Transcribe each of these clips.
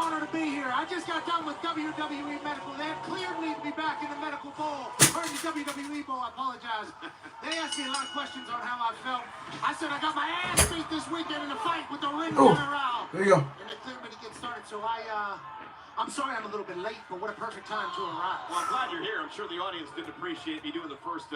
honor to be here. I just got done with WWE Medical. They have cleared me to be back in the medical bowl. Or in the WWE bowl, I apologize. They asked me a lot of questions on how I felt. I said I got my ass beat this weekend in a fight with the ring general. There you go. And they cleared me to get started, so I'm sorry I'm a little bit late, but what a perfect time to arrive. Well, I'm glad you're here. I'm sure the audience didn't appreciate me doing the first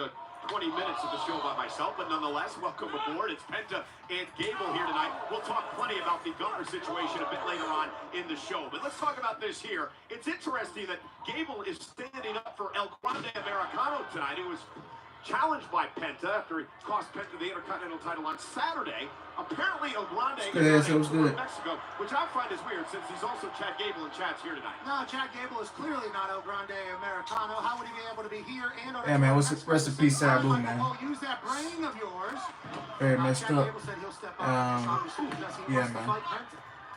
20 minutes of the show by myself, but nonetheless, welcome aboard. It's Penta and Gable here tonight. We'll talk plenty about the Gunner situation a bit later on in the show, but let's talk about this here. It's interesting that Gable is standing up for El Grande Americano tonight. He was challenged by Penta after he cost Penta the Intercontinental title on Saturday. Apparently, El Grande is in Mexico, which I find is weird since he's also Chad Gable and Chad's here tonight. No, Chad Gable is clearly not El Grande Americano. How would he be able to be here and yeah, man, what's the rest in peace, Sabu, man. Use that brain of yours. Very messed Chad up. Gable said he'll step up Yeah, man.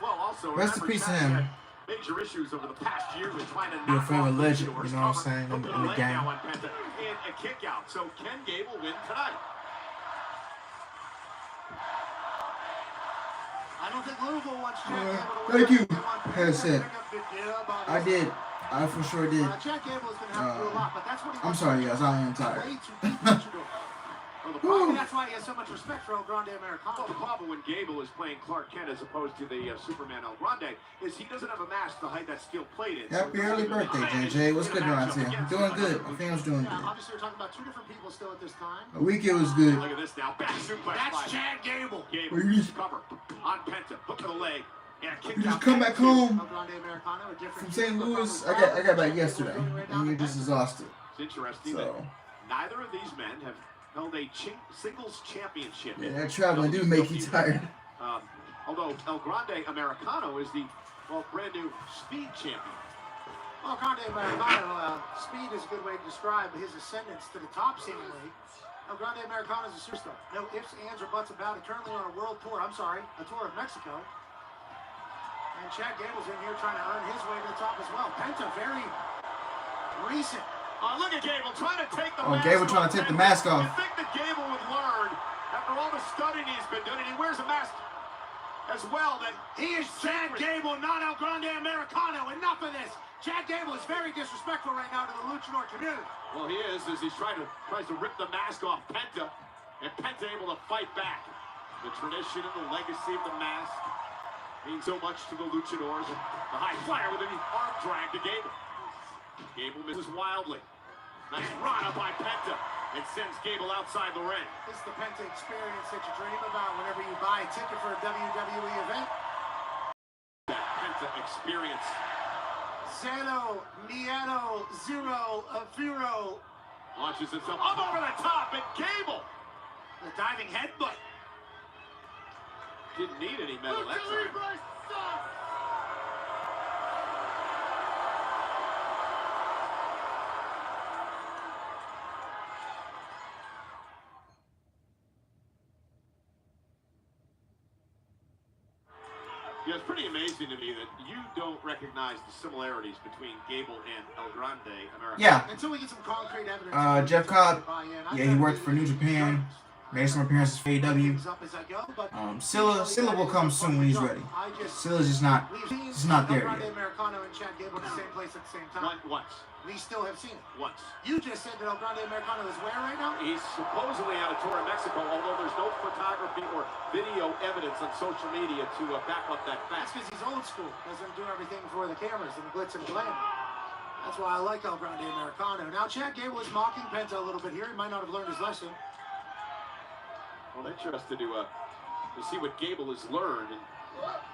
Well, also, rest in peace to him. Major issues over the past year with trying to You're a former legend, you know what I'm saying, in the game. And a kick out. So can Gable win tonight? I don't think Louisville wants Chad Gable to thank win. you. Headset. I did. I for sure did. Chad Gable is going to have to do a lot, but that's what he I'm sorry, guys. I am tired. That's why he has so much respect for El Grande Americano. Well, the problem when Gable is playing Clark Kent as opposed to the Superman El Grande is he doesn't have a mask to hide that steel plate in. Happy early birthday, JJ. What's good around here? Doing good. My family's doing good. Obviously, we're talking about two different people still at this time. A week it was good. Look at this now. Back suplex. That's Chad Gable. Gable cover on Penta. Hook to the leg. And a kick You just out. come back home El Grande Americano, a different from St. Louis. I got back yesterday, and you're just exhausted. It's interesting that neither of these men have held a singles championship. Yeah, that traveling do make you tired. Although El Grande Americano is the brand new speed champion. El Grande Americano, speed is a good way to describe his ascendance to the top, seemingly. El Grande Americano is a superstar. No ifs, ands, or buts about it. Currently on a world tour. I'm sorry, a tour of Mexico. And Chad Gable's in here trying to earn his way to the top as well. Penta, very recent. Look at Gable trying to take the mask off. Gable trying to take the mask off. You think that Gable would learn after all the studying he's been doing, and he wears a mask as well, that he is Chad Gable, not El Grande Americano. Enough of this. Chad Gable is very disrespectful right now to the luchador community. Well, he is, as he's tries to rip the mask off Penta, and Penta able to fight back. The tradition and the legacy of the mask means so much to the luchadors. And the high flyer with an arm drag to Gable. Gable misses wildly. Nice run up by Penta and sends Gable outside the ring. This is the Penta experience that you dream about whenever you buy a ticket for a WWE event. That Penta experience. Zeno, Nieto, Zero, Vero. Launches himself up over the top, and Gable. The diving headbutt. Didn't need any metal that time. Yeah, it's pretty amazing to me that you don't recognize the similarities between Gable and El Grande Americano. Yeah. Until we get some concrete evidence. Jeff Cobb. Yeah, he worked for New Japan. Made some appearances for AEW. Silla will come soon when he's ready. Silla's just not there yet. Americano and Chad Gable in the same place at the same time. Once. We still have seen it. Once. You just said that El Grande Americano is where right now? He's supposedly on a tour in Mexico, although there's no photography or video evidence on social media to back up that fact. That's because he's old school. Doesn't do everything for the cameras and the glitz and glam. That's why I like El Grande Americano. Now, Chad Gable is mocking Penta a little bit here. He might not have learned his lesson. Well, interested to see what Gable has learned and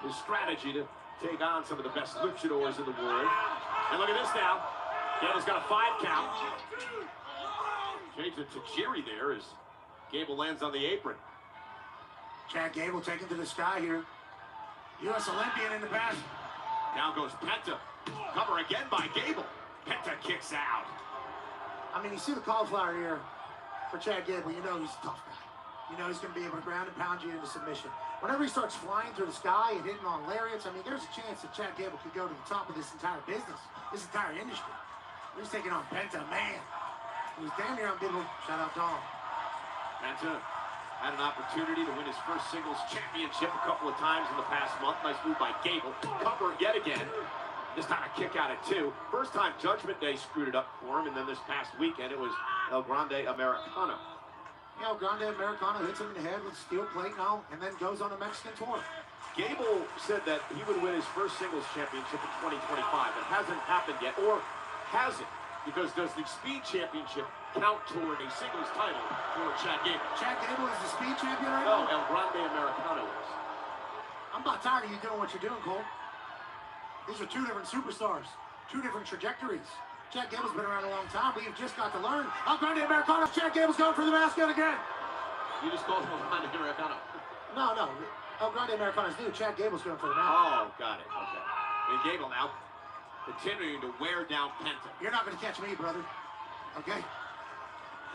his strategy to take on some of the best luchadors in the world. And look at this now. Gable's got a 5 count. Change it to Jerry there as Gable lands on the apron. Chad Gable taken to the sky here. U.S. Olympian in the past. Down goes Penta. Cover again by Gable. Penta kicks out. I mean, you see the cauliflower here for Chad Gable. You know he's a tough guy. You know he's going to be able to ground and pound you into submission. Whenever he starts flying through the sky and hitting on lariats, I mean, there's a chance that Chad Gable could go to the top of this entire business, this entire industry. He's taking on Penta, man. He was damn near unbeatable. Shout out Dom. Penta Had an opportunity to win his first singles championship a couple of times in the past month. Nice move by Gable. Cover yet again. This time a kick out at 2. First time Judgment Day screwed it up for him, and then this past weekend it was El Grande Americano. El Grande Americano hits him in the head with steel plate now, and then goes on a Mexican tour. Gable said that he would win his first singles championship in 2025. It hasn't happened yet, or has it? Because does the Speed Championship count toward a singles title for Chad Gable? Chad Gable is the Speed champion right No, now? El Grande Americano is. I'm about tired of you doing what you're doing, Cole. These are two different superstars, two different trajectories. Chad Gable's been around a long time, but you've just got to learn. El Grande Americano, Chad Gable's going for the mascot again. You just called him El Grande Americano. No. El Grande Americano's new. Chad Gable's going for the mascot. Oh, got it. Okay. And Gable now continuing to wear down Penta. You're not going to catch me, brother. Okay?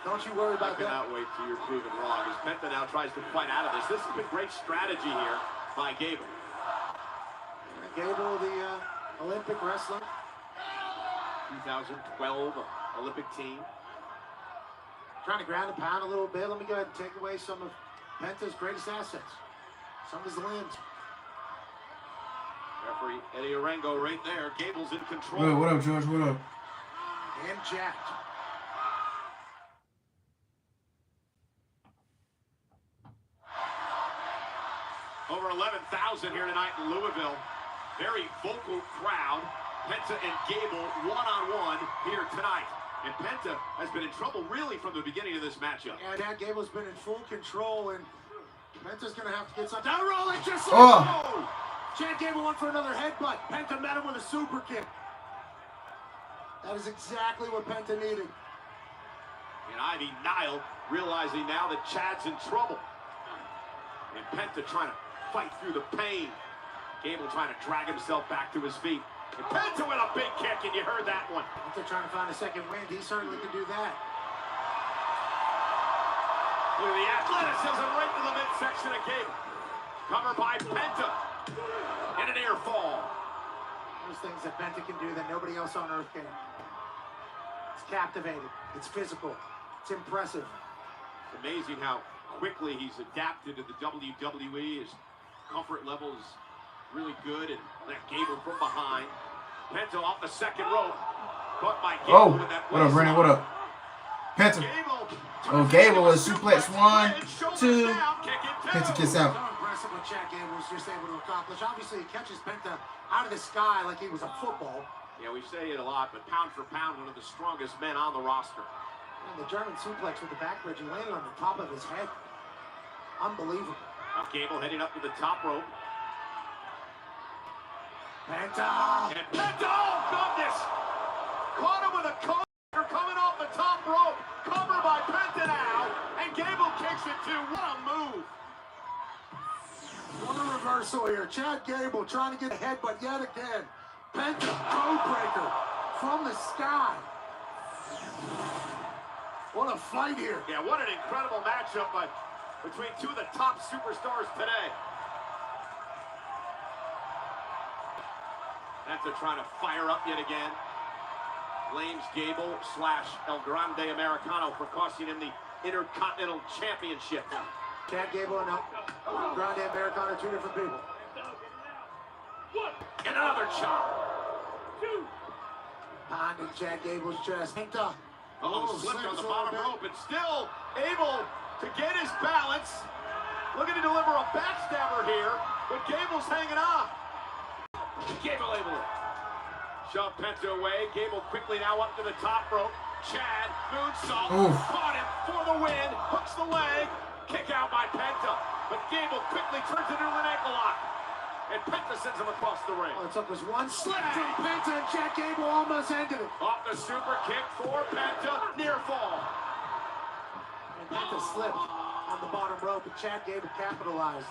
Don't you worry about that. I cannot wait till you're proven wrong as Penta now tries to fight out of this. This has been great strategy here by Gable. Gable, the Olympic wrestler. 2012 Olympic team. Trying to ground and pound a little bit. Let me go ahead and take away some of Penta's greatest assets. Some of his limbs. Referee Eddie Arango right there. Gable's in control. Well, what up, George? What up? And jacked. Over 11,000 here tonight in Louisville. Very vocal crowd. Penta and Gable one-on-one here tonight. And Penta has been in trouble really from the beginning of this matchup. And Chad Gable's been in full control, and Penta's going to have to get something. Down roll it just like Oh! Chad Gable went for another headbutt. Penta met him with a super kick. That is exactly what Penta needed. And Ivy Nile realizing now that Chad's in trouble. And Penta trying to fight through the pain. Gable trying to drag himself back to his feet. And Penta with a big kick, and you heard that one. Penta trying to find a second wind. He certainly can do that. Look at the athleticism right to the midsection of Gable. Covered by Penta. And an air fall. Those things that Penta can do that nobody else on earth can. It's captivating. It's physical. It's impressive. It's amazing how quickly he's adapted to the WWE. His comfort level is really good, and that Gable from behind. Penta off the second rope. Caught by Gable with that what up, Brandon? What up? Penta. Gable with a suplex. 1, 2. Penta gets out. So impressive what Chad Gable was just able to accomplish. Obviously, he catches Penta out of the sky like he was a football. Yeah, we say it a lot, but pound for pound, one of the strongest men on the roster. And the German suplex with the back bridge, he landed on the top of his head. Unbelievable. Now Gable heading up to the top rope. Penta! And Penta, oh goodness! Caught him with a coaster coming off the top rope. Covered by Penta now. And Gable kicks it too. What a move! What a reversal here. Chad Gable trying to get a headbutt yet again. Penta, code breaker from the sky. What a fight here. Yeah, what an incredible matchup between two of the top superstars today. Penta trying to fire up yet again. Blames Gable / El Grande Americano for costing him the Intercontinental Championship. Chad Gable and El Grande Americano are two different people. And another chop. Pounding Chad Gable's chest. Penta. Slipped on the bottom rope and still able to get his balance. Looking to deliver a backstabber here, but Gable's hanging on. Gable able to shove Penta away. Gable quickly now up to the top rope. Chad, moonsault, caught him for the win. Hooks the leg. Kick out by Penta. But Gable quickly turns it into an ankle lock. And Penta sends him across the ring. All it took was one slip from Penta, and Chad Gable almost ended it. Off the super kick for Penta. Near fall. And Penta slipped on the bottom rope, and Chad Gable capitalized.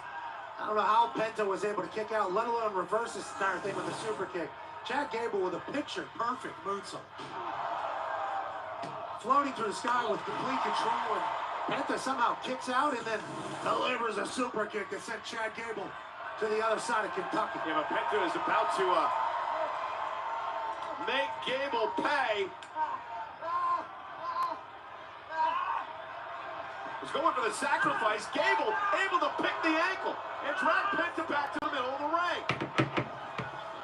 I don't know how Penta was able to kick out, let alone reverse this entire thing with a super kick. Chad Gable with a picture-perfect moonsault. Floating through the sky with complete control, and Penta somehow kicks out and then delivers a super kick that sent Chad Gable to the other side of Kentucky. Yeah, but Penta is about to make Gable pay. Was going for the sacrifice. Gable able to pick the ankle and drag Penta back to the middle of the ring.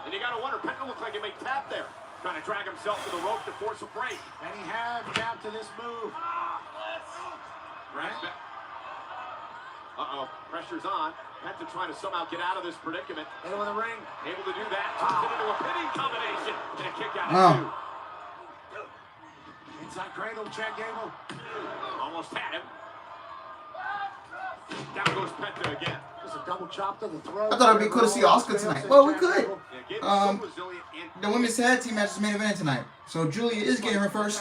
And you got to wonder, Penta looked like he may tap there. Trying to drag himself to the rope to force a break. And he had tapped to this move. Right back. Uh-oh, pressure's on. Penta trying to somehow get out of this predicament. Middle of the ring. Able to do that. Turns it into a pinning combination. And a kick out of two. Inside cradle, Chad Gable. Almost had him. Down goes Penta again. Just a double chop to the throat. I thought we could have seen Oscar tonight. Well, we could. The women's tag team match is main event tonight. So Julia is getting her first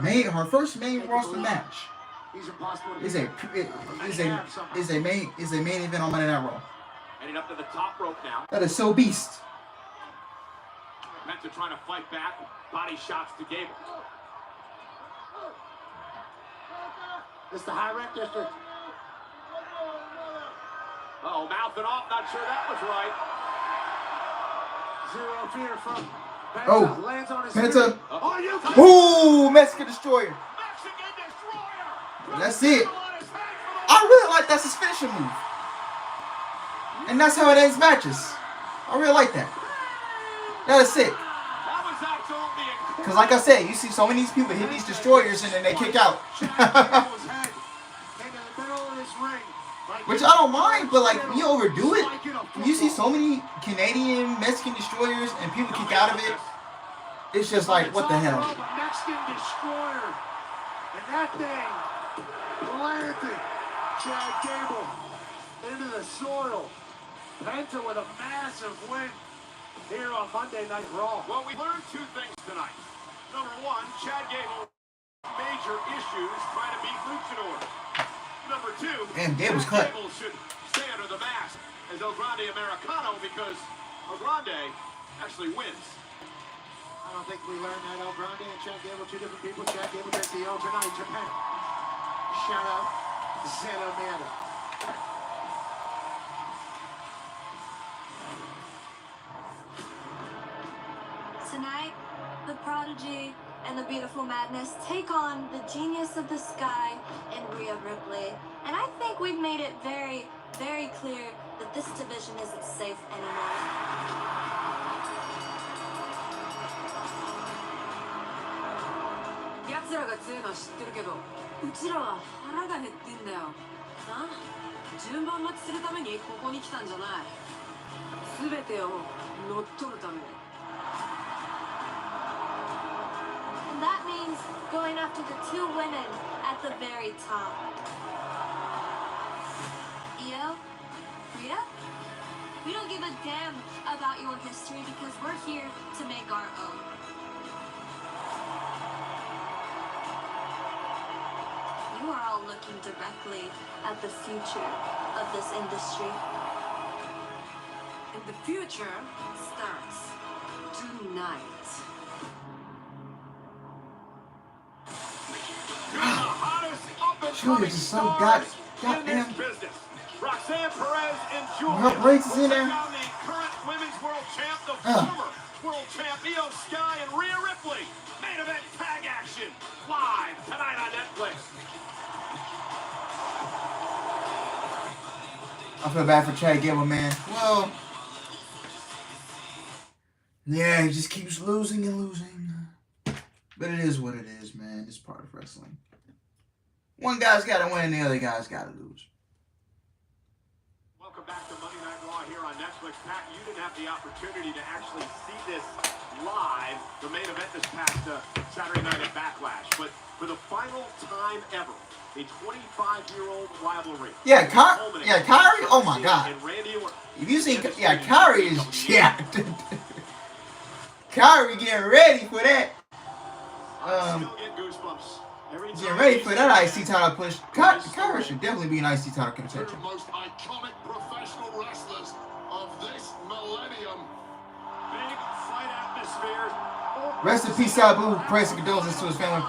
main roster match. Is a main event on Monday Night Raw. Heading up to the top rope now. That is so beast. Penta trying to fight back. Body shots to Gable. This is the high rec district. Uh-oh, mouthing off. Not sure that was right. Zero fear from Penta. Oh, lands on his Penta. feet. Oh, you Ooh, Mexican Destroyer. Mexican Destroyer. That's it. I really like that's his finishing move. And that's how it ends matches. I really like that. That is sick. That was absolutely incredible. Because like I said, you see so many of these people hit these destroyers and then they kick out. Which I don't mind, but like, you overdo it. You see so many Canadian Mexican destroyers and people kick out of it. It's just like, what the hell? Mexican destroyer. And that thing planted Chad Gable into the soil. Penta with a massive win here on Monday Night Raw. Well, we learned two things tonight. Number one, Chad Gable major issues trying to beat Luchador. Number two, damn, Gable's cut. Gable should stay under the mask as El Grande Americano because El Grande actually wins. I don't think we learned that El Grande and Chad Gable, two different people. Chad Gable takes the L tonight. Japan. Shout out Zen Amanda. Tonight, the Prodigy and the Beautiful Madness take on the Genius of the Sky and Rhea Ripley. And I think we've made it very, very clear that this division isn't safe anymore. 奴らが強いのは知ってるけど、うちらは腹が減ってんだよ。な？順番待ちするためにここに来たんじゃない。全てを乗っ取るために。 And that means going after the two women at the very top. Io, Rhea, we don't give a damn about your history because we're here to make our own. You are all looking directly at the future of this industry. And the future starts tonight. Julius is so goddamn. Roxanne Perez and Julia. Her breaks is in there. The current women's world champ, the former world champ, Io Sky and Rhea Ripley. Main event tag action live tonight on Netflix. I feel bad for Chad Gable, man. Well, yeah, he just keeps losing and losing. But it is what it is, man. It's part of wrestling. One guy's got to win, the other guy's got to lose. Welcome back to Monday Night Raw here on Netflix. Pat, you didn't have the opportunity to actually see this live, the main event this past Saturday night at Backlash. But for the final time ever, a 25-year-old rivalry. Yeah, Kyrie. Oh my God! If you see, Kyrie is jacked. Kyrie getting ready for that. Getting ready for that IC title push. Kyrie should definitely be an IC title contender. Two of the most iconic professional wrestlers of this millennium. Big fight atmosphere. Rest in peace, Sabu. Praise and condolences to his family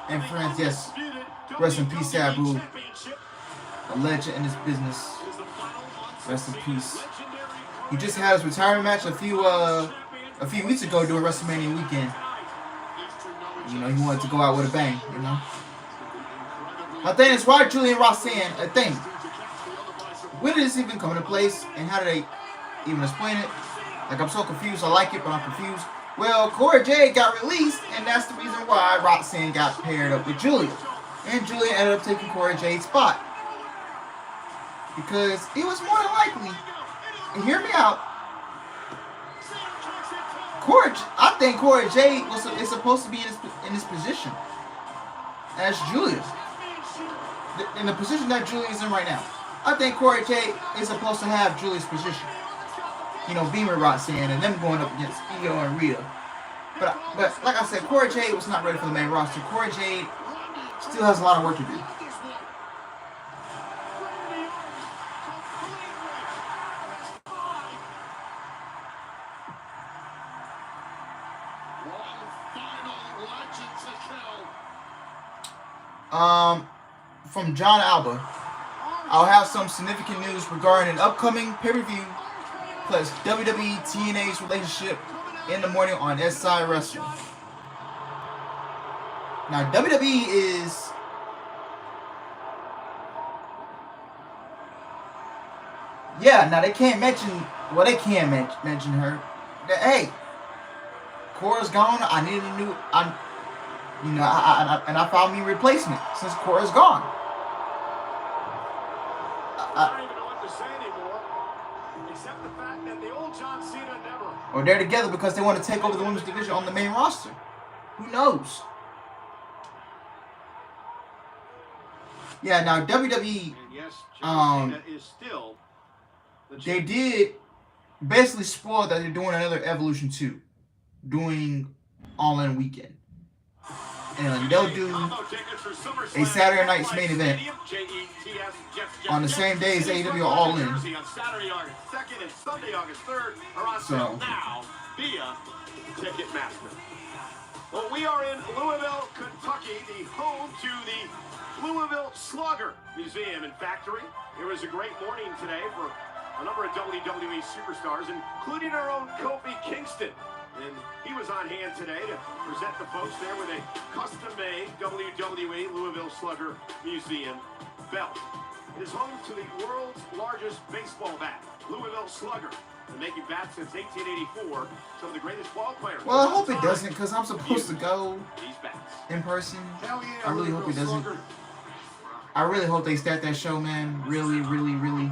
and friends. Yes. Rest in peace, Sabu. A legend in this business. Rest in peace. He just had his retirement match a few weeks ago during WrestleMania weekend. You know, he wanted to go out with a bang, you know. My thing is, why Julian Roxanne a thing? When did this even come into place, and how do they even explain it? Like, I'm so confused. I like it, but I'm confused. Well, Cora Jade got released, and that's the reason why Roxanne got paired up with Julia. And Julia ended up taking Cora Jade's spot. Because it was more than likely, and hear me out, I think Cora Jade is supposed to be in this position as Julia. In the position that Julia's in right now. I think Cora Jade is supposed to have Julia's position. You know, being with Roxanne and them going up against Io and Rhea. But like I said, Cora Jade was not ready for the main roster. Cora Jade still has a lot of work to do. From John Alba, I'll have some significant news regarding an upcoming pay-per-view plus WWE TNA's relationship in the morning on SI Wrestling. Now, WWE is now they can't mention, well, they can mention her. That, hey, Cora's gone. I need a new, I found me a replacement since Cora's gone. I don't even know what to say anymore, except the fact that the old John Cena never. Or they're together because they want to take over the women's division on the main roster. Who knows? Yeah, now WWE, And yes, John Cena is still they did basically spoil that they're doing another Evolution 2, doing All In Weekend. And they'll do a Saturday night's main event on the same day as AEW All In. So now via Ticketmaster. Well, we are in Louisville, Kentucky, the home to the Louisville Slugger Museum and Factory. It was a great morning today for a number of WWE superstars, including our own Kofi Kingston. And he was on hand today to present the folks there with a custom-made WWE Louisville Slugger Museum belt. It is home to the world's largest baseball bat, Louisville Slugger. Been making bats since 1884. Some of the greatest ball players. Well, I hope it doesn't, because I'm supposed to go in person. Hell yeah, I really hope it doesn't. Slugger. I really hope they start that show, man. Really, really, really.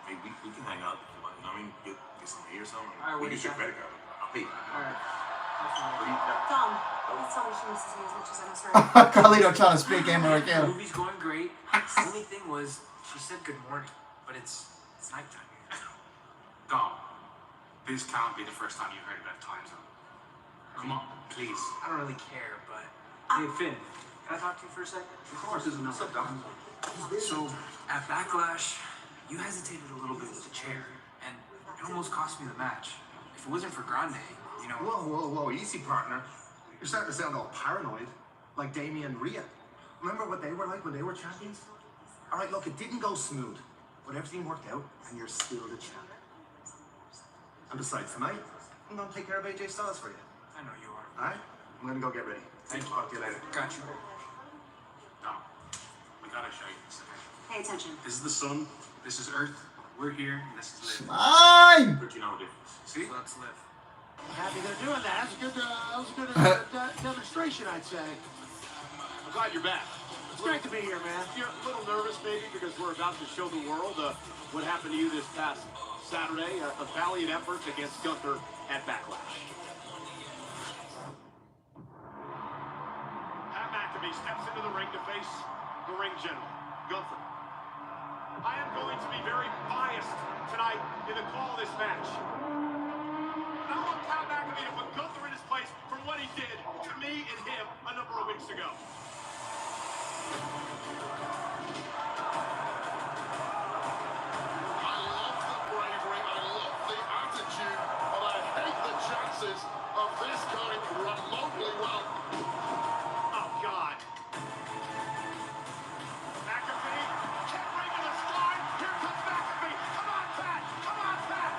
Hey, we can hang out if you want. You know what I mean? Get some tea or something. All right, what do Use you your got? credit card. I'll pay. All right. Tom, please tell me she misses me as much as I miss her. Carlito trying to speak game right The now. movie's going great. The only thing was, she said good morning, but it's nighttime here. Dom, this can't be the first time you've heard of that time zone. Come on, please. I don't really care, but hey, Finn, can I talk to you for a second? Of course. What's up, Dom? So at Backlash, you hesitated a little bit with the chair, and it almost cost me the match. If it wasn't for Grande, you know. Whoa, easy, partner. You're starting to sound all paranoid, like Damien and Rhea. Remember what they were like when they were champions? All right, look, it didn't go smooth, but everything worked out, and you're still the champ. And besides, tonight, I'm gonna take care of AJ Styles for you. I know you are. All right? I'm gonna go get ready. Thank you. Talk to you later. Got you. Dom, we gotta show you this. Pay attention. This is the sun. This is Earth. We're here, and this is live. Mine! But you know the difference. See? So let's live. Happy they're doing that. That was a good demonstration, I'd say. I'm glad you're back. It's great to be here, man. You're a little nervous, maybe, because we're about to show the world what happened to you this past Saturday, a valiant effort against Gunther at Backlash. Pat McAfee steps into the ring to face the ring general, Gunther. I am going to be very biased tonight in the call of this match. I want Pat McAfee to put Gunther in his place for what he did to me and him a number of weeks ago. I love the bravery, I love the attitude, but I hate the chances of this going remotely well. Oh, God. McAfee, can't bring to the slide. Here comes McAfee. Come on, Pat. Come on, Pat.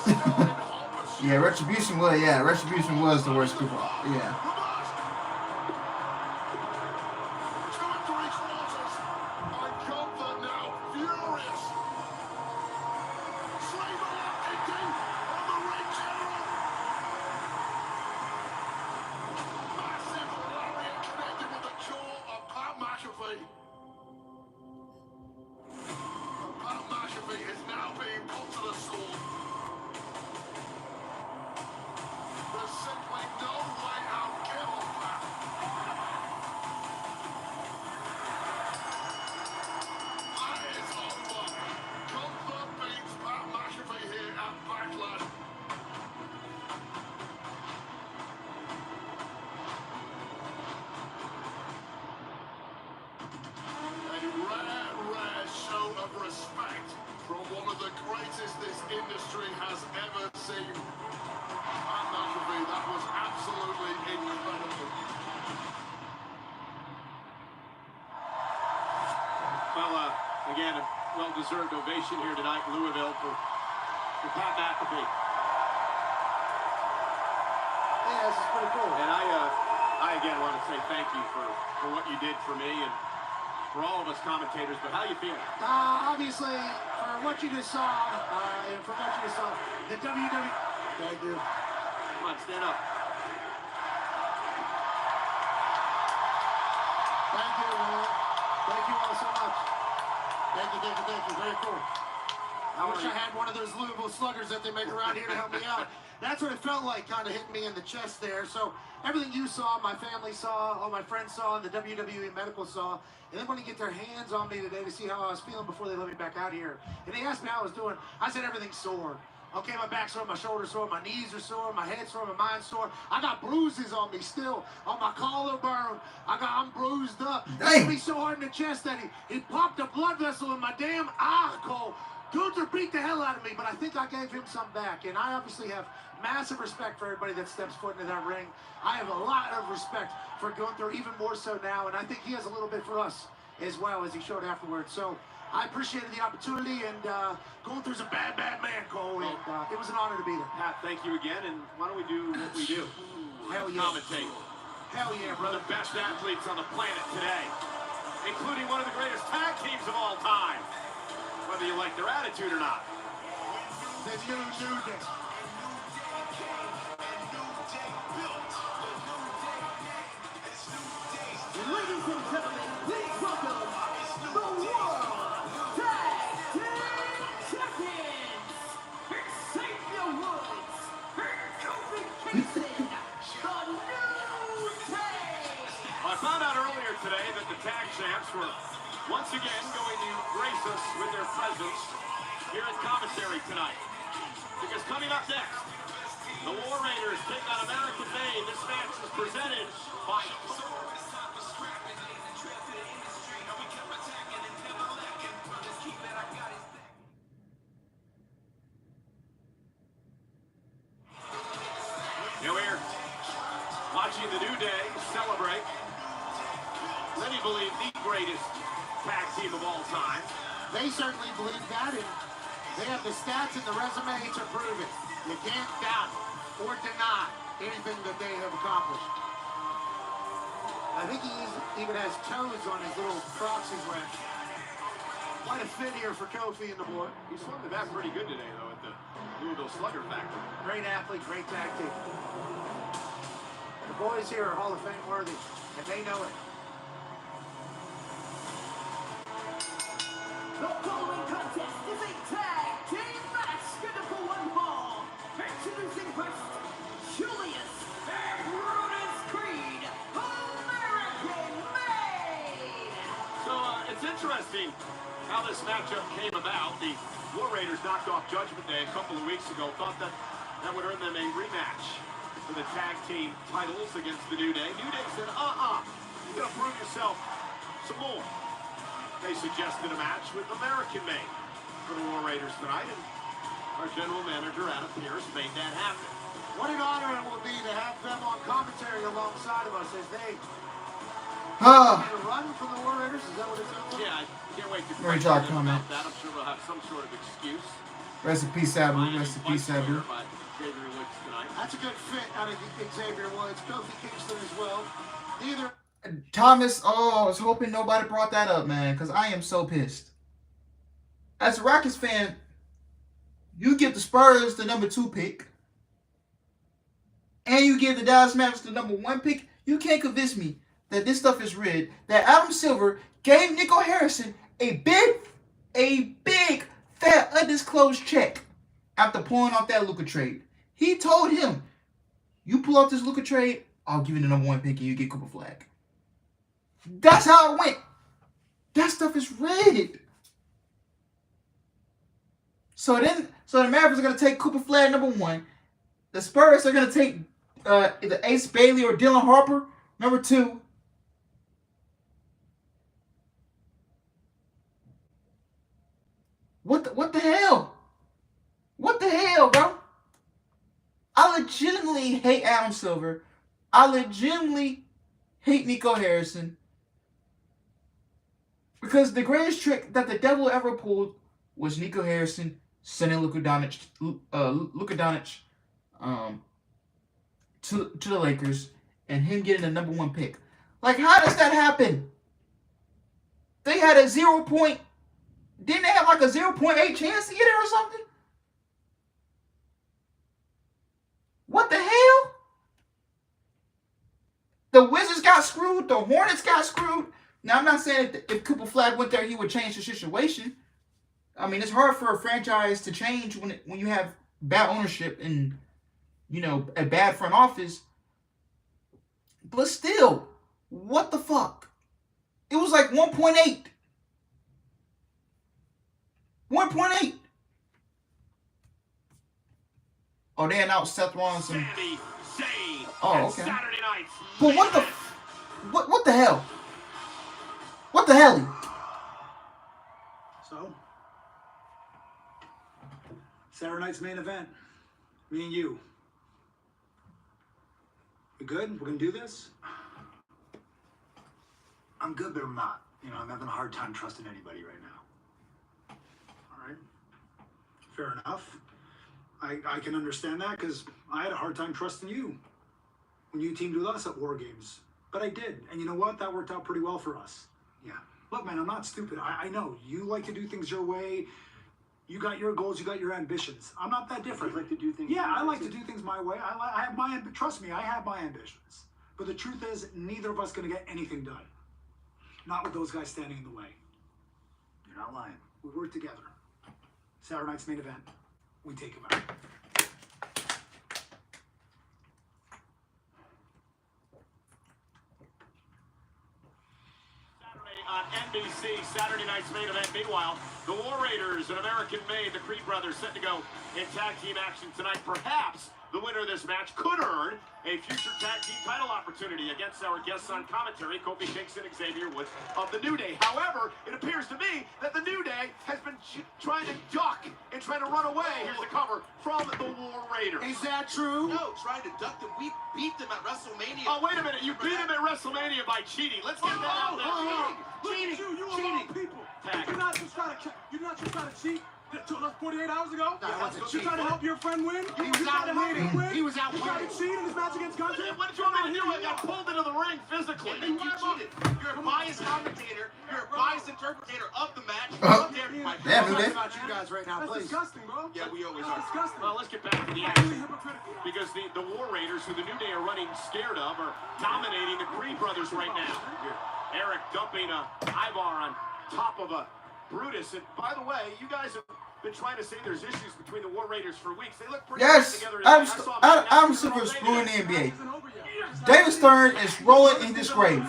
Yeah, Retribution was. Yeah, Retribution was the worst group. Yeah. Again, a well-deserved ovation here tonight in Louisville for Pat McAfee. Yeah, this is pretty cool. And I again want to say thank you for what you did for me and for all of us commentators. But how you feel? Obviously, for what you just saw, and from what you just saw, the WWE. Thank you. Come on, stand up. Thank you, man. Thank you all so much. Thank you. Very cool. I wish I had one of those Louisville sluggers that they make around here to help me out. That's what it felt like, kind of hitting me in the chest there. So everything you saw, my family saw, all my friends saw, and the WWE medical saw. And then when they get their hands on me today to see how I was feeling before they let me back out here. And they asked me how I was doing. I said everything's sore. Okay, my back's sore, my shoulders sore, my knees are sore, my head's sore, my mind's sore. I got bruises on me still, on my collarbone. I'm bruised up. It hit me so hard in the chest that he popped a blood vessel in my damn eye, Cole. Gunther beat the hell out of me, but I think I gave him some back. And I obviously have massive respect for everybody that steps foot into that ring. I have a lot of respect for Gunther, even more so now. And I think he has a little bit for us as well, as he showed afterwards. So I appreciated the opportunity, and Gunther's a bad man, Cole, and it was an honor to be there. Pat, thank you again, and why don't we do what we do? Hell yeah. Commentate. Hell yeah, brother. The best athletes on the planet today, including one of the greatest tag teams of all time, whether you like their attitude or not. The new day. Ladies and gentlemen, please welcome the World Tag Team Champions, Xavier Woods, Kofi Kingston, the New Day. I found out earlier today that the tag champs were once again going to grace us with their presence here at commentary tonight. Because coming up next, the War Raiders take on American Made. This match is presented by... Here we're watching the New Day celebrate. Many believe the greatest tag team of all time. They certainly believe that, and they have the stats and the resume to prove it. You can't doubt or deny anything that they have accomplished. I think he even has toes on his little Crocs he's wearing. Quite a fit here for Kofi and the boy. He swung the bat pretty good today, though, at the Louisville Slugger Factory. Great athlete, great tag team. The boys here are Hall of Fame worthy, and they know it. The following contest is a tag team match scheduled for one fall. Introducing first, Julius and Brutus Creed, American Made. So it's interesting how this matchup came about. The War Raiders knocked off Judgment Day a couple of weeks ago. Thought that would earn them a rematch for the tag team titles against the New Day. New Day said, you gotta prove yourself some more. They suggested a match with American Made for the War Raiders tonight, and our general manager, Adam Pierce, made that happen. What an honor it will be to have them on commentary alongside of us as they run from the War Raiders. Is that what it's up to? Yeah, I can't wait to Great job, comment. about that. I'm sure we'll have some sort of excuse. Rest in peace, Sabu. Rest in peace, Sabu. That's a good fit out of Xavier Woods. Kofi Kingston as well. Neither. Thomas, oh, I was hoping nobody brought that up, man, because I am so pissed. As a Rockets fan, you give the Spurs the #2 pick, and you give the Dallas Mavericks the #1 pick. You can't convince me that this stuff is rigged. That Adam Silver gave Nico Harrison a big, fat, undisclosed check after pulling off that Luka trade. He told him, you pull off this Luka trade, I'll give you the #1 pick and you get Cooper Flag. That's how it went. That stuff is rigged. So the Mavericks are going to take Cooper Flag #1. The Spurs are going to take either Ace Bailey or Dylan Harper #2. What the hell? What the hell, bro? I legitimately hate Adam Silver. I legitimately hate Nico Harrison. Because the greatest trick that the devil ever pulled was Nico Harrison sending Luka Doncic to the Lakers and him getting the #1 pick. Like, how does that happen? They had a 0 point. Didn't they have like a 0.8 chance to get it or something? What the hell? The Wizards got screwed. The Hornets got screwed. Now, I'm not saying that if Cooper Flag went there, he would change the situation. I mean, it's hard for a franchise to change when you have bad ownership and, you know, a bad front office. But still, what the fuck? It was like 1.8. 1.8. Oh, they announced Seth Rollins and... Oh, okay. But what the... What the hell? What the hell? So, Saturday night's main event. Me and you. We good? We're gonna do this? I'm good, but I'm not. You know, I'm having a hard time trusting anybody right now. All right. Fair enough. I can understand that because I had a hard time trusting you when you teamed with us at War Games. But I did. And you know what? That worked out pretty well for us. Yeah. Look, man, I'm not stupid. I know. You like to do things your way. You got your goals. You got your ambitions. I'm not that different. You like to do things Yeah, I like to do things my way. I have my... Trust me, I have my ambitions. But the truth is, neither of us going to get anything done. Not with those guys standing in the way. You're not lying. We work together. Saturday night's main event. We take him out. On NBC, Saturday night's main event. Meanwhile, the War Raiders, an American-made, the Creed brothers, set to go in tag team action tonight. Perhaps the winner of this match could earn a future tag team title opportunity against our guests on commentary, Kofi Kingston and Xavier Woods of the New Day. However, it appears to me that the New Day has been trying to duck and trying to run away. Here's the cover from the War Raiders. Is that true? No, trying to duck them. We beat them at WrestleMania. Oh, wait a minute. You beat them at WrestleMania by cheating. Let's get that out there. Cheating. You of all people. You're not just trying to cheat. Told us 48 hours ago? No, it wasn't You trying to help your friend win? He was out winning. He was out You trying winning. to cheat in this match against Gunter? What did you want me to do? I got pulled into the ring physically. And you cheated. You're a biased commentator. You're a biased interpretator of the match. Damn, Talk dude. about you guys right now, That's please. disgusting, bro. Yeah, we always That's are. disgusting. Well, let's get back to the Absolutely action. hypocritical. Because the War Raiders, who the New Day are running scared of, are dominating the Creed brothers right now. Eric dumping a Ivar on top of a Brutus. And by the way, you guys have been trying to say there's issues between the War Raiders for weeks. They look pretty Yes, together. Adam Silver is ruining the NBA. David Stern is rolling in his grave.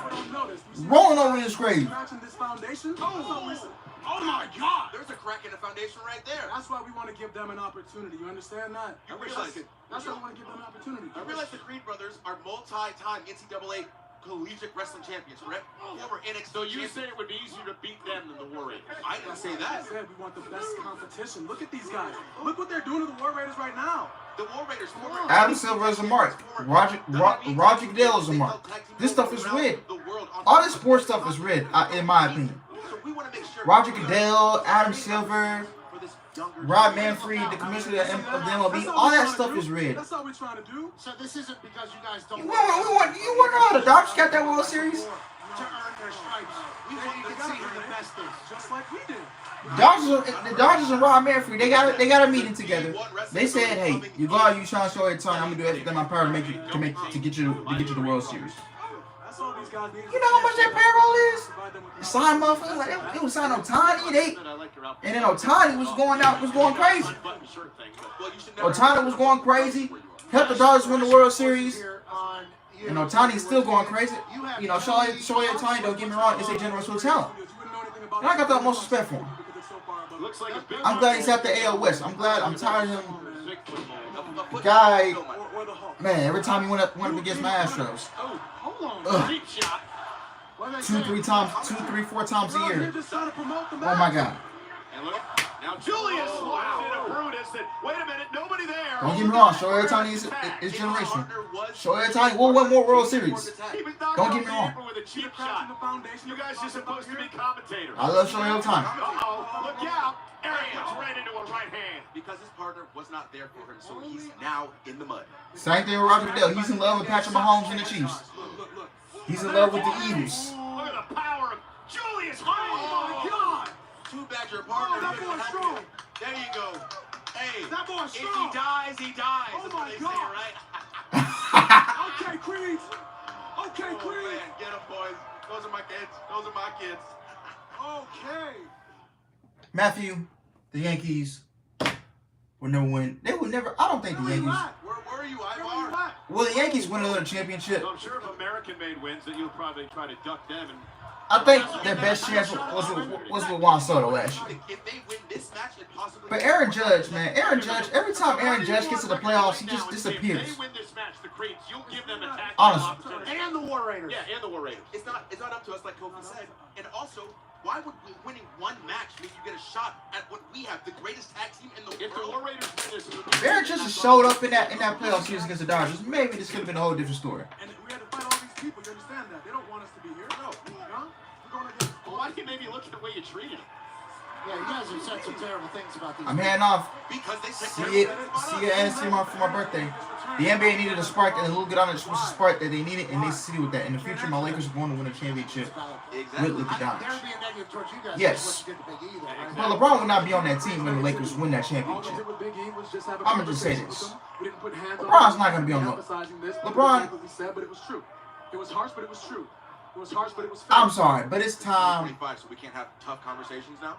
Rolling over in his grave. This foundation. Oh my God! There's a crack in the foundation right there. That's why we want to give them an opportunity. You understand that? You realize it. That's why we want to give them an opportunity. I realize the Creed brothers are multi-time NCAA collegiate wrestling champions, correct? Former NXT So you champions. say it would be easier to beat them than the War Raiders? I didn't say I that. said we want the best competition. Look at these guys. Look what they're doing to the War Raiders right now. The War Raiders, former Adam Silver is a mark. Roger Goodell is a mark. This stuff is rigged. All this sports stuff is rigged, in my opinion. So we want to make sure Roger Goodell, Adam Silver, Rob Manfred, the commissioner of the MLB, all that stuff is red. That's all we're trying to do. So this isn't because you guys don't You wonder how the Dodgers got that World Series? to earn their stripes. You can see who the best is. Just like we did. The Dodgers and Rob Manfred, they got a meeting together. They said, "Hey, you go out, you trying to show your time. I'm gonna do everything in my power to get you the World Series." That's all these guys need. You know how much that payroll is? Sign motherfuckers like it was signed Ohtani, and then Ohtani was going crazy. Ohtani was going crazy. Helped the Dodgers win the World Series. And Ohtani's still going crazy. You know, Shohei Ohtani, don't get me wrong, is a generational talent. And I got the most respect for him. I'm glad he's at the AL West. I'm tired of him. The guy, man, every time he went up against my Astros. Two, three, four times a year. Oh my God. Now Julius walks in a Brutus and wait a minute, nobody there. Don't get me wrong, Shohei Ohtani is generational. Shohei Ohtani will win more World Series. Don't get me wrong. With a cheap shot. You guys are supposed to be commentators. I love Shohei Ohtani. Look out. Arians ran into a right hand. Because his partner was not there for him, so he's now in the mud. Same thing with Roger Goodell. He's in love with Patrick Mahomes and the Chiefs. He's in love with the Eagles. Look at the power of Julius. Oh my God. Too bad your partner. That boy's strong. There you go. Hey, that boy's if strong. he dies, he dies. Oh That's my what they God. say, right? Okay, Creed. Okay, Oh, Creed. man. Get them, boys. Those are my kids. Those are my kids. Okay. Matthew, the Yankees will never win. They would never. I don't think the Yankees. Where were you, Ivar? Will the Yankees win another championship? So I'm sure if American-made wins, that you'll probably try to duck them. And I think their best chance was with Juan Soto last year. If they win this match, it possibly. But Aaron Judge, man, every time Aaron Judge gets to the playoffs, he just disappears. If they win this match, the Creeds, you'll give them a tactical Honestly. opportunity. And the War Raiders. Yeah, and the War Raiders. It's not up to us, like Kofi said. And also, why would winning one match make you get a shot at what we have, the greatest tag team in the If the world? War Raiders win this, If Aaron Judge just showed up in that playoff series against the Dodgers, maybe this could have been a whole different story. And we had to fight all these people. You understand that? They don't want us to be here. No. Huh? We're going against. well, why do you maybe look at the way you treated them? Yeah, you guys have said some terrible things about these. I'm heading off. Because they See you and see for my birthday. The NBA needed a spark, and the little good on it was a spark that they needed, and they see with that. In the future, my Lakers are going to win a championship with Luka They're Doncic. being negative towards you guys. Yes. That's what you did to Big E, though, right? Well, LeBron would not be on that team when the Lakers win that All we championship. did with Big E was just have a I'ma just say conversation this. with him. We didn't put hands on LeBron's him. not gonna be on the- Emphasizing this. LeBron- What we said, but it was true. It was harsh, but it was true. It was harsh, but it was fair. I'm sorry, but it's time. 25, so we can't have tough conversations now.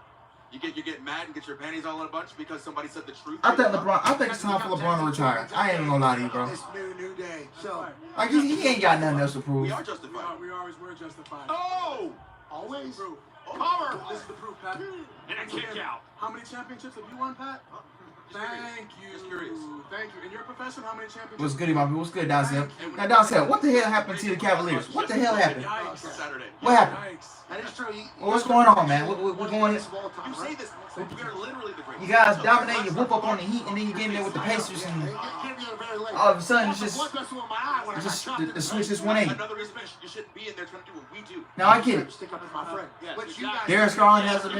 You get mad and get your panties all in a bunch because somebody said the truth. I think it's time for LeBron to retire. I ain't gonna lie to you, bro. This new day. So, Like he ain't got nothing else to prove. We are justified. We always were justified. Oh! always. Proof. Cover! This is the proof, Pat. And a kick out. How many championships have you won, Pat? Thank you. Just curious. Thank you. In your profession, how many championships? What's good, my people? What's good, Donzel? Now, Donzel, what the hell happened to the Cavaliers? What the hell happened? Saturday. What happened? Yikes. That is true. Well, what's going on, man? What going? You say this, we are literally the greatest. You guys dominate, you whoop up on the Heat, and then you get in there with the Pacers, and all of a sudden it's just the switch is 180. Another reason you shouldn't be in there trying to do what we do. Now I get it. Stick up as my friend. Darius Garland hasn't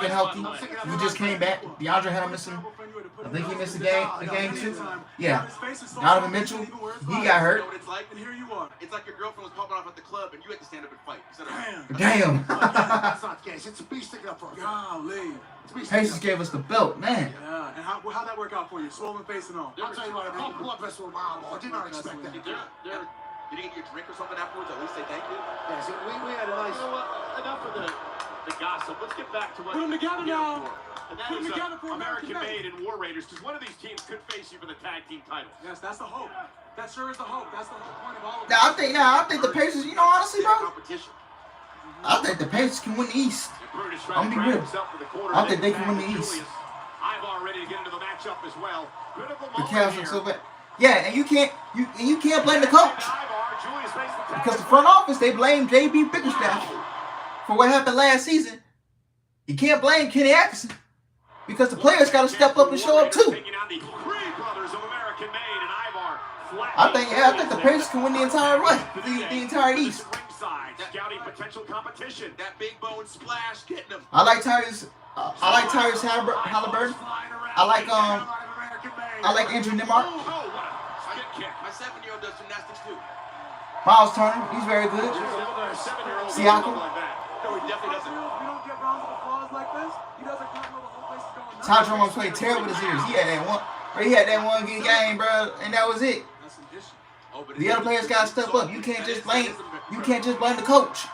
been healthy. He just came back. DeAndre had him missing. I think he missed a game too. Yeah. Donovan Mitchell, he got hurt. You know what it's like? And here you are. It's like your girlfriend was popping off at the club and you had to stand up and fight. Instead of, Damn. That's not the case. It's a beast sticking up for us. Golly. Pacers gave us the belt, man. Yeah. And how'd that work out for you? Swollen face and all. I'll tell you what, I pull up this with my eyeball. I did not expect that. you didn't get your drink or something afterwards? At least say thank you. Yeah, see, we had a nice. You know what? Enough of the gossip. Let's get back to what Put them together you're now. here for. And that Put them is together for American American-made and War Raiders, because one of these teams could face you for the tag team title. Yes, that's the hope. That sure is the hope. That's the whole point of all of Now this. I think the Pacers, you know, honestly, bro, Competition. I think the Pacers can win the East. And Brutus I'm trying to be grab real. himself for the corner. I think they Then can win the back to East. Julius. Ivar ready to get into the matchup as well. Critical The moment Cavs here. are so bad. Yeah, and you can't blame the coach. Ivar, Julius makes the tag. Because the front office, they blame JB Bickerstaff for what happened last season. You can't blame Kenny Atkinson because the players got to step up and show up too. Taking on the three brothers of American-made and Ivar flat. I think the Pacers can win the entire run, the entire East. Ringside, scouting potential competition. That big bone splash getting him. I like Tyrese I like Tyrese Halliburton. I like Andrew Nemart. My 7-year-old does gymnastics too. Miles Turner, he's very good. Siakam. No, he definitely doesn't. We don't get rounds of applause like this. He doesn't come when the whole place is going nuts. Ty Jerome played terrible this year. He had that one good game, bro, and that was it. That's an issue. The other players gotta step up. You can't just blame the coach.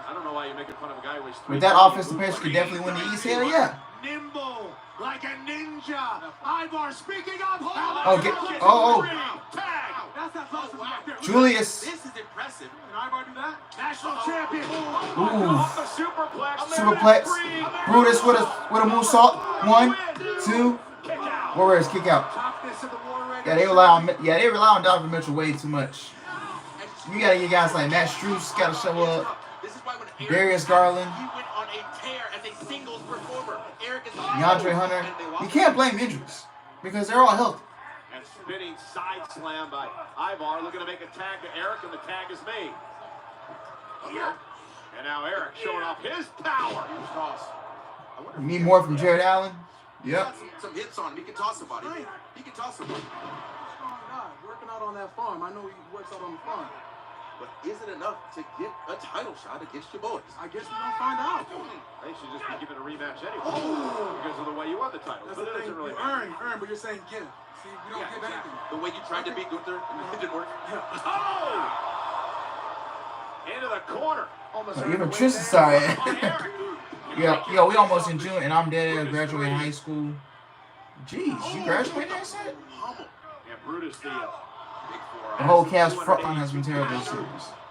I don't know why you're making fun of a guy who weighs 3. With that offensive pressure, could definitely win the East. Hell yeah. Nimble, like a ninja. Ivar, speaking of. That's not awesome right there. Julius. This is impressive. Can Ivar do that? National champion. Superplex. Brutus with a moonsault. 1, 2. Warriors kick out. Yeah, they rely on Donovan Mitchell way too much. You gotta get guys like Matt Strus gotta show up. Darius Garland. He went on a tear as a singles performer. DeAndre Hunter. You can't blame injuries because they're all healthy. And spinning side slam by Ivar, looking to make a tag to Eric, and the tag is made. Here. And now Eric showing off his power. You need more from Jared Allen? Yep. Some hits on him. He can toss somebody. He can toss somebody. Oh, God. Working out on that farm. I know he works out on the farm. But is it enough to get a title shot against your boys? I guess we're going to find out. They should just be given a rematch anyway because of the way you won the title. That's But the it thing. doesn't really You matter. earn, but you're saying give. See, we don't give anything. The way you tried to beat Gunther and it didn't work. Oh! Into the corner. Even Tristan sorry. Yeah, we almost in June and I'm dead. Graduating high school. Jeez, you graduated that shit? Yeah, Brutus the big The whole Cavs front line has been terrible this series.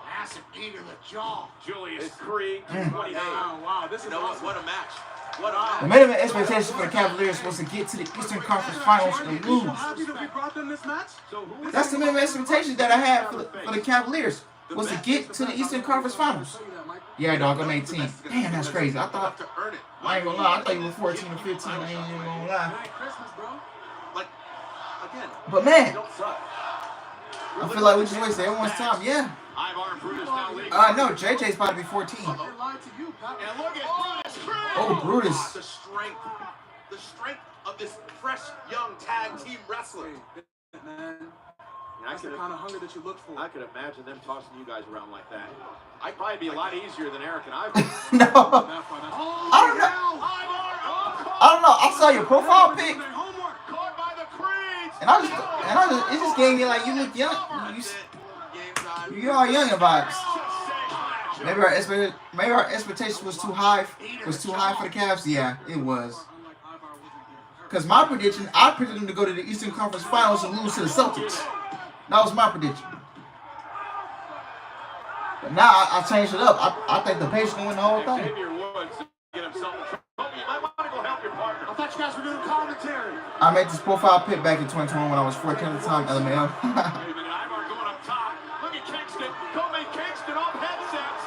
Massive knee to the jaw. Julius Creed, 29. Wow, this is awesome. What a match. What a match. The minimum expectation for the Cavaliers was to get to the Eastern Conference Finals and lose. Happy that we brought them this match? That's the minimum expectation that I had for the Cavaliers was to get to the Eastern Conference Finals. Yeah, dog, I'm 18. Damn, that's crazy. I ain't gonna lie. I thought you were 14 or 15. I ain't even gonna lie. But man, I feel like we just wasted everyone's time. Yeah. No, JJ's about to be 14. Oh, Brutus. The strength of this fresh young tag team wrestler. Man. That's the kind of hunger that you look for. I could imagine them tossing you guys around like that. I'd probably be a lot easier than Eric and I. No. I don't know. I saw your profile pic. And it just gave me like you look young. You are young in vibes. Maybe our expectation was too high. Was too high for the Cavs. Yeah, it was. Because my prediction, I predicted them to go to the Eastern Conference Finals and lose to the Celtics. That was my prediction. But now I changed it up. I think the Pacers gonna win the whole thing. I thought you guys were doing commentary. I made this profile pic back in 2021 when I was 14 at the time, LML. Look at Kingston. Kobe Kingston off headsets.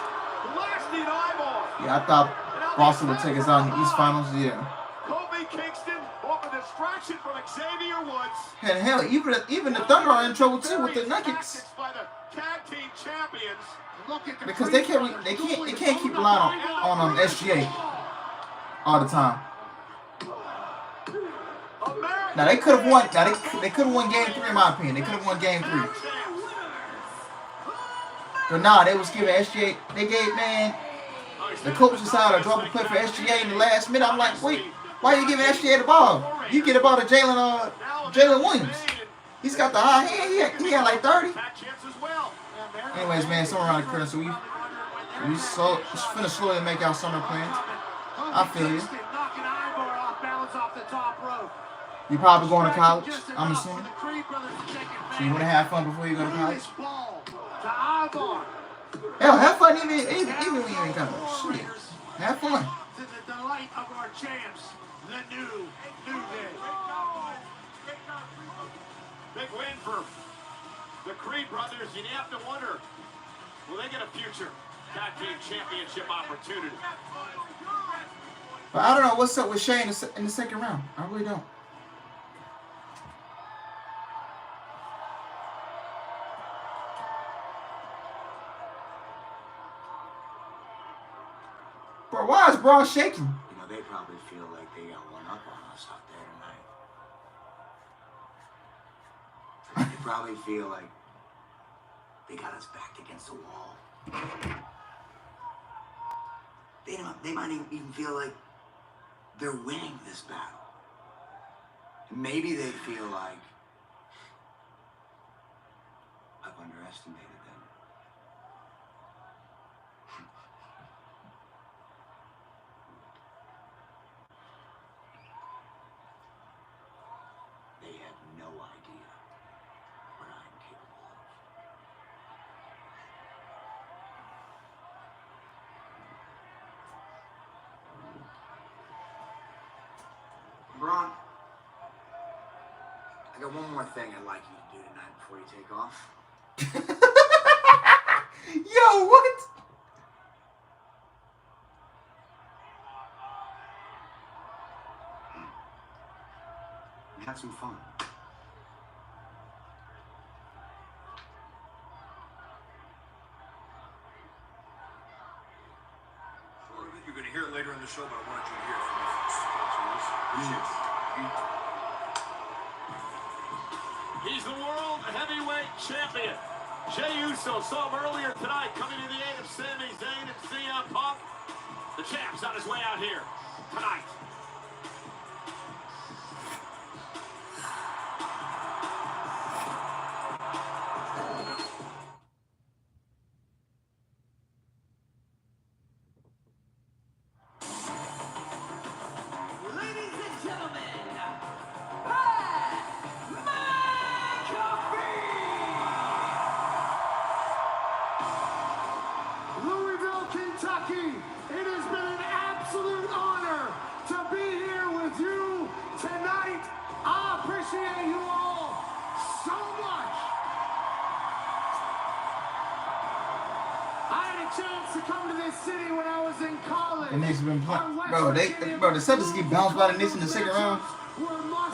Blasting Ivar. Yeah, I thought Boston would take us out in the East Finals. Yeah. Kobe Kingston off a distraction from Xavier Woods. And hell, even the Thunder are in trouble too with the Nuggets. By the tag team champions. Because they can't keep relying on SGA all the time. Now they could have won. They could have won Game 3 in my opinion. They could have won Game 3. But nah, they was giving SGA. They gave the coach decided to drop a play for SGA in the last minute. I'm like, wait, why are you giving SGA the ball? You get the ball to Jalen Williams. He's got the high hand. He had like 30. Anyways, man, somewhere around the corner, so we finna slowly make our summer plans. I feel you. You probably going to college, I'm assuming. So you want to have fun before you go to college? Hell, have fun even when you ain't coming. Shit. Have fun. To the delight of our champs, the new day. Big win for the Creed brothers. You have to wonder, will they get a future tag team championship opportunity? But I don't know what's up with Shane in the second round. I really don't. Bro, Why is Braun shaking? You know, they probably feel like they got one up on us out there tonight. They probably feel like they got us backed against the wall. They might even feel like they're winning this battle. And maybe they feel like I've underestimated them. They have no idea what I'm capable of. Braun, I got one more thing I'd like you to do tonight before you take off. Yo, what? Have some fun. You're going to hear it later in the show, but I wanted you to hear it from me first. He's the world heavyweight champion. Jey Uso saw him earlier tonight coming to the aid of Sami Zayn and CM Punk. The champ's on his way out here tonight. Ladies and gentlemen, Louisville, Kentucky, it has been an absolute honor to be here with you tonight. I appreciate you all so much. I had a chance to come to this city when I was in college. The Knicks have been playing. Bro, the Celtics get bounced by the Knicks in the second round.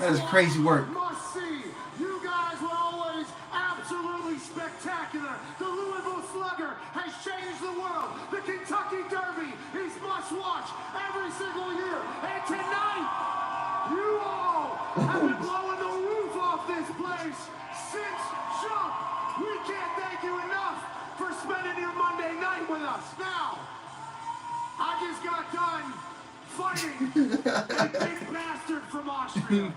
That is crazy work. Must see. You guys were always absolutely spectacular. The Louisville Slugger has changed the world. The Kentucky Derby is must watch every single year. And tonight, you all have been blowing the roof off this place since jump. We can't thank you enough for spending your Monday night with us. Now, I just got done fighting a big bastard from Austria.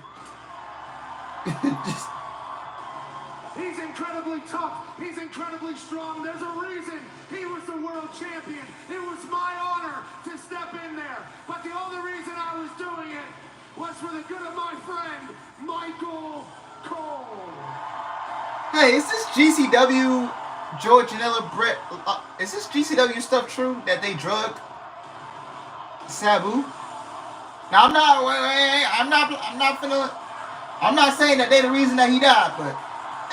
He's incredibly tough. He's incredibly strong. There's a reason he was the world champion. It was my honor to step in there. But the only reason I was doing it was for the good of my friend, Michael Cole. Hey, is this GCW, George Janela, Brett? Is this GCW stuff true that they drugged Sabu? Now I'm not saying that they the reason that he died, but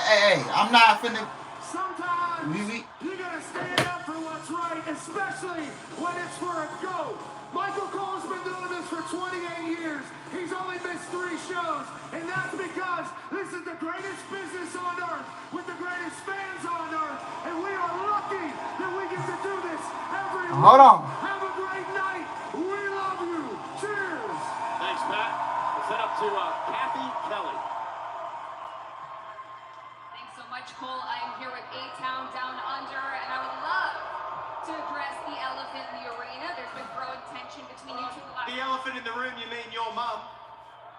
hey, I'm not finna. Sometimes you gotta stand up for what's right, especially when it's for a GOAT. Michael Cole's been doing this for 28 years. He's only missed 3 shows, and that's because this is the greatest business on earth with the greatest fans on earth, and we are lucky that we get to do this every week. Hold on. Have a great night. We love you. Cheers. Thanks, Pat. Let's head up to Kathy Kelly. Thanks so much, Cole. I am here with A-Town Down Under, and I would love to address the elephant in the arena. There's been growing tension between you two. The elephant in the room, you mean your mum?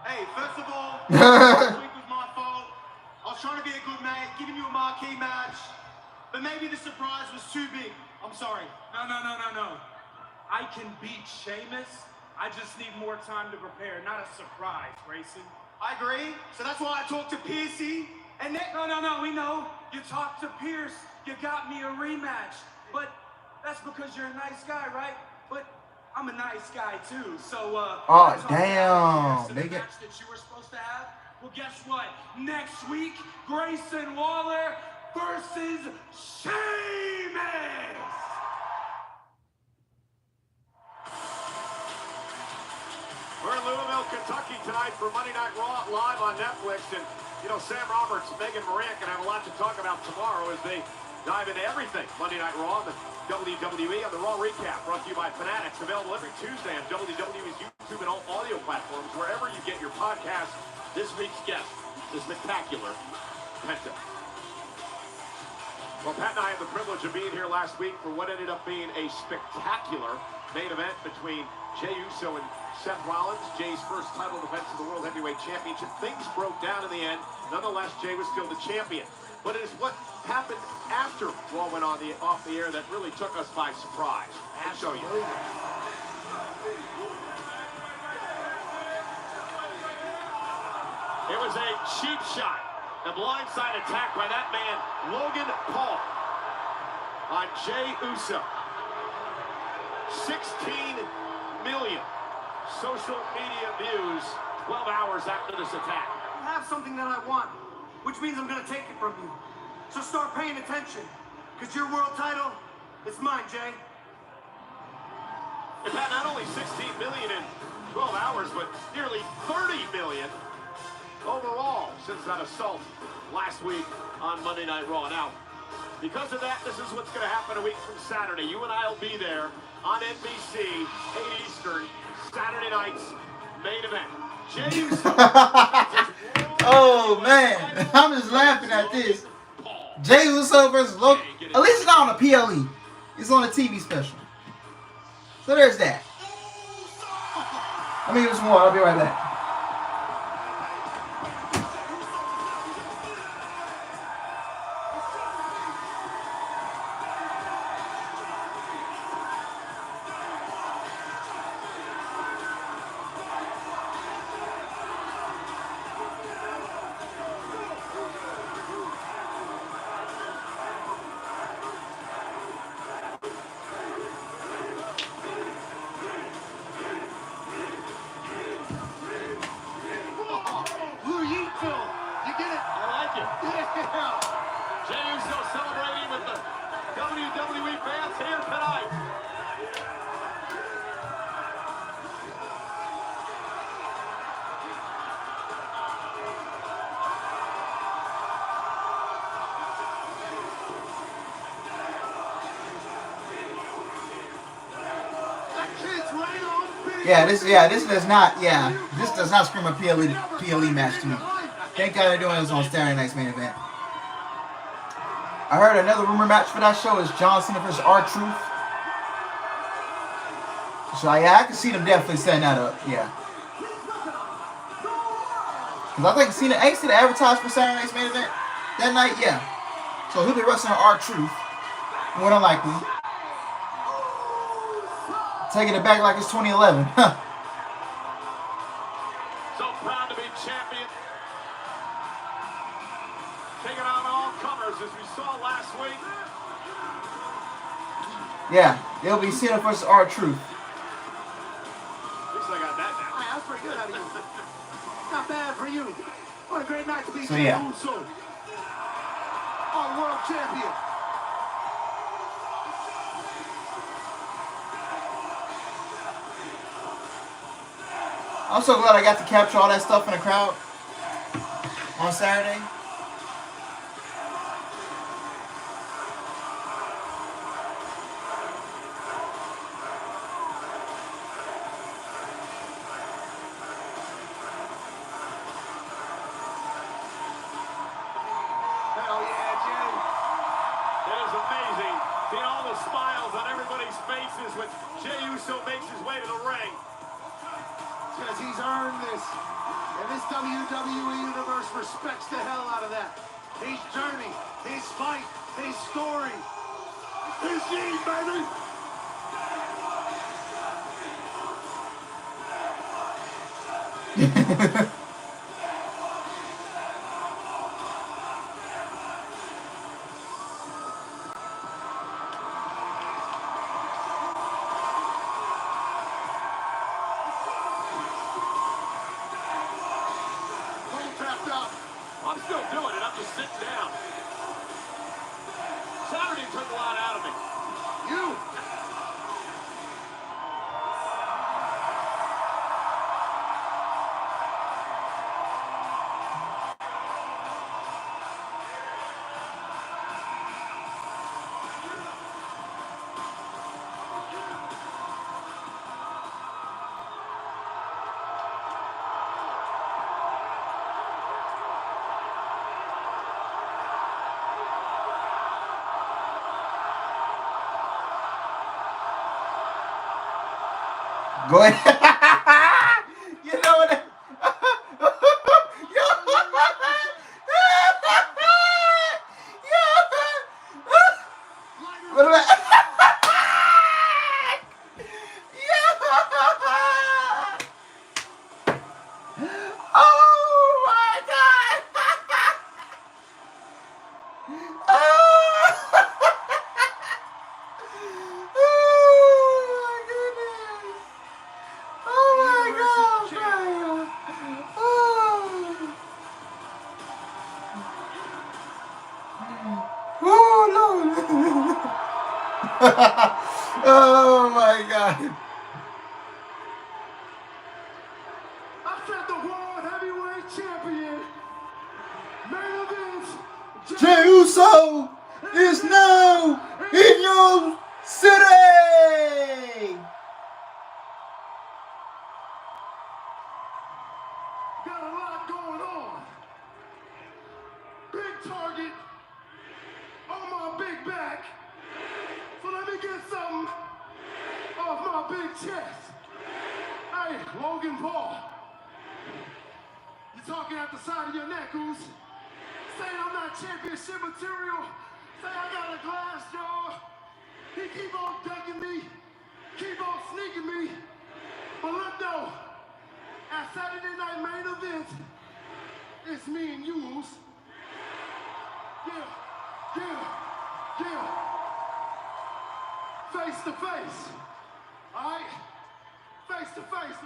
Hey, first of all, last week was my fault. I was trying to be a good mate, giving you a marquee match, but maybe the surprise was too big. I'm sorry. No. I can beat Sheamus. I just need more time to prepare, not a surprise, Grayson. I agree. So that's why I talked to Piercy. And then... No, we know. You talked to Pierce. You got me a rematch. But that's because you're a nice guy, right? But I'm a nice guy, too. So, oh, damn. The match that you were supposed to have? Well, guess what? Next week, Grayson Waller versus Sheamus! We're in Louisville, Kentucky tonight for Monday Night Raw live on Netflix. And, you know, Sam Roberts and Megan Moran can have a lot to talk about tomorrow as they Dive into everything. Monday Night Raw, the WWE on the Raw Recap, brought to you by Fanatics. Available every Tuesday on WWE's YouTube and all audio platforms, wherever you get your podcasts. This week's guest, the spectacular Penta. Well, Pat and I had the privilege of being here last week for what ended up being a spectacular main event between Jey Uso and Seth Rollins. Jey's first title defense of the World Heavyweight Championship. Things broke down in the end. Nonetheless, Jey was still the champion. But it is what happened after Raw went off the air that really took us by surprise. I'll show you. It was a cheap shot. A blindside attack by that man, Logan Paul, on Jey Uso. 16 million social media views 12 hours after this attack. I have something that I want, which means I'm going to take it from you. So start paying attention, because your world title is mine, Jey. In fact, not only 16 million in 12 hours, but nearly 30 million overall since that assault last week on Monday Night Raw. Now, because of that, this is what's going to happen a week from Saturday. You and I will be there on NBC, 8 Eastern, Saturday night's main event. Jey Uso. Oh, man. I'm just laughing at this. Jey Uso versus Logan. At least it's not on the PLE. It's on a TV special. So there's that. Let me give you some more. I'll be right back. This does not scream a PLE match to me. Thank God they're doing this on Saturday night's main event. I heard another rumor match for that show is John Cena versus R-Truth. So yeah, I can see them definitely setting that up. Yeah. Cause I think Cena advertised for Saturday night's main event that night. Yeah. So he'll be wrestling R-Truth. More than likely. Taking it back like it's 2011. So proud to be champion. Taking on all comers as we saw last week. Yeah, it'll be Cena versus R-Truth. At least I got that now. That's pretty good out of you. Not bad for you. What a great night to be So, yeah. Uso. Our world champion. I'm so glad I got to capture all that stuff in the crowd on Saturday. Hell yeah, Jey. It is amazing. See all the smiles on everybody's faces when Jey Uso makes his way to the ring. Because he's earned this. And this WWE Universe respects the hell out of that. His journey, his fight, his story. His name, baby! I'm still doing it. I'm just sitting down. Saturday took a lot out of me. You! Go ahead. You know what? What about? Oh my God! Oh my God! I said the world heavyweight champion, main event, Jey Uso is now in your city. got a lot going on. Big target on my big back. So let me get something off my big chest. Hey, Logan Paul. You talking at the side of your neck, who's saying I'm not championship material. Say I got a glass jaw. He keep on ducking me, keep on sneaking me. But look though, at Saturday night main event, it's me and you. Yeah. Face to face. Alright? Face to face.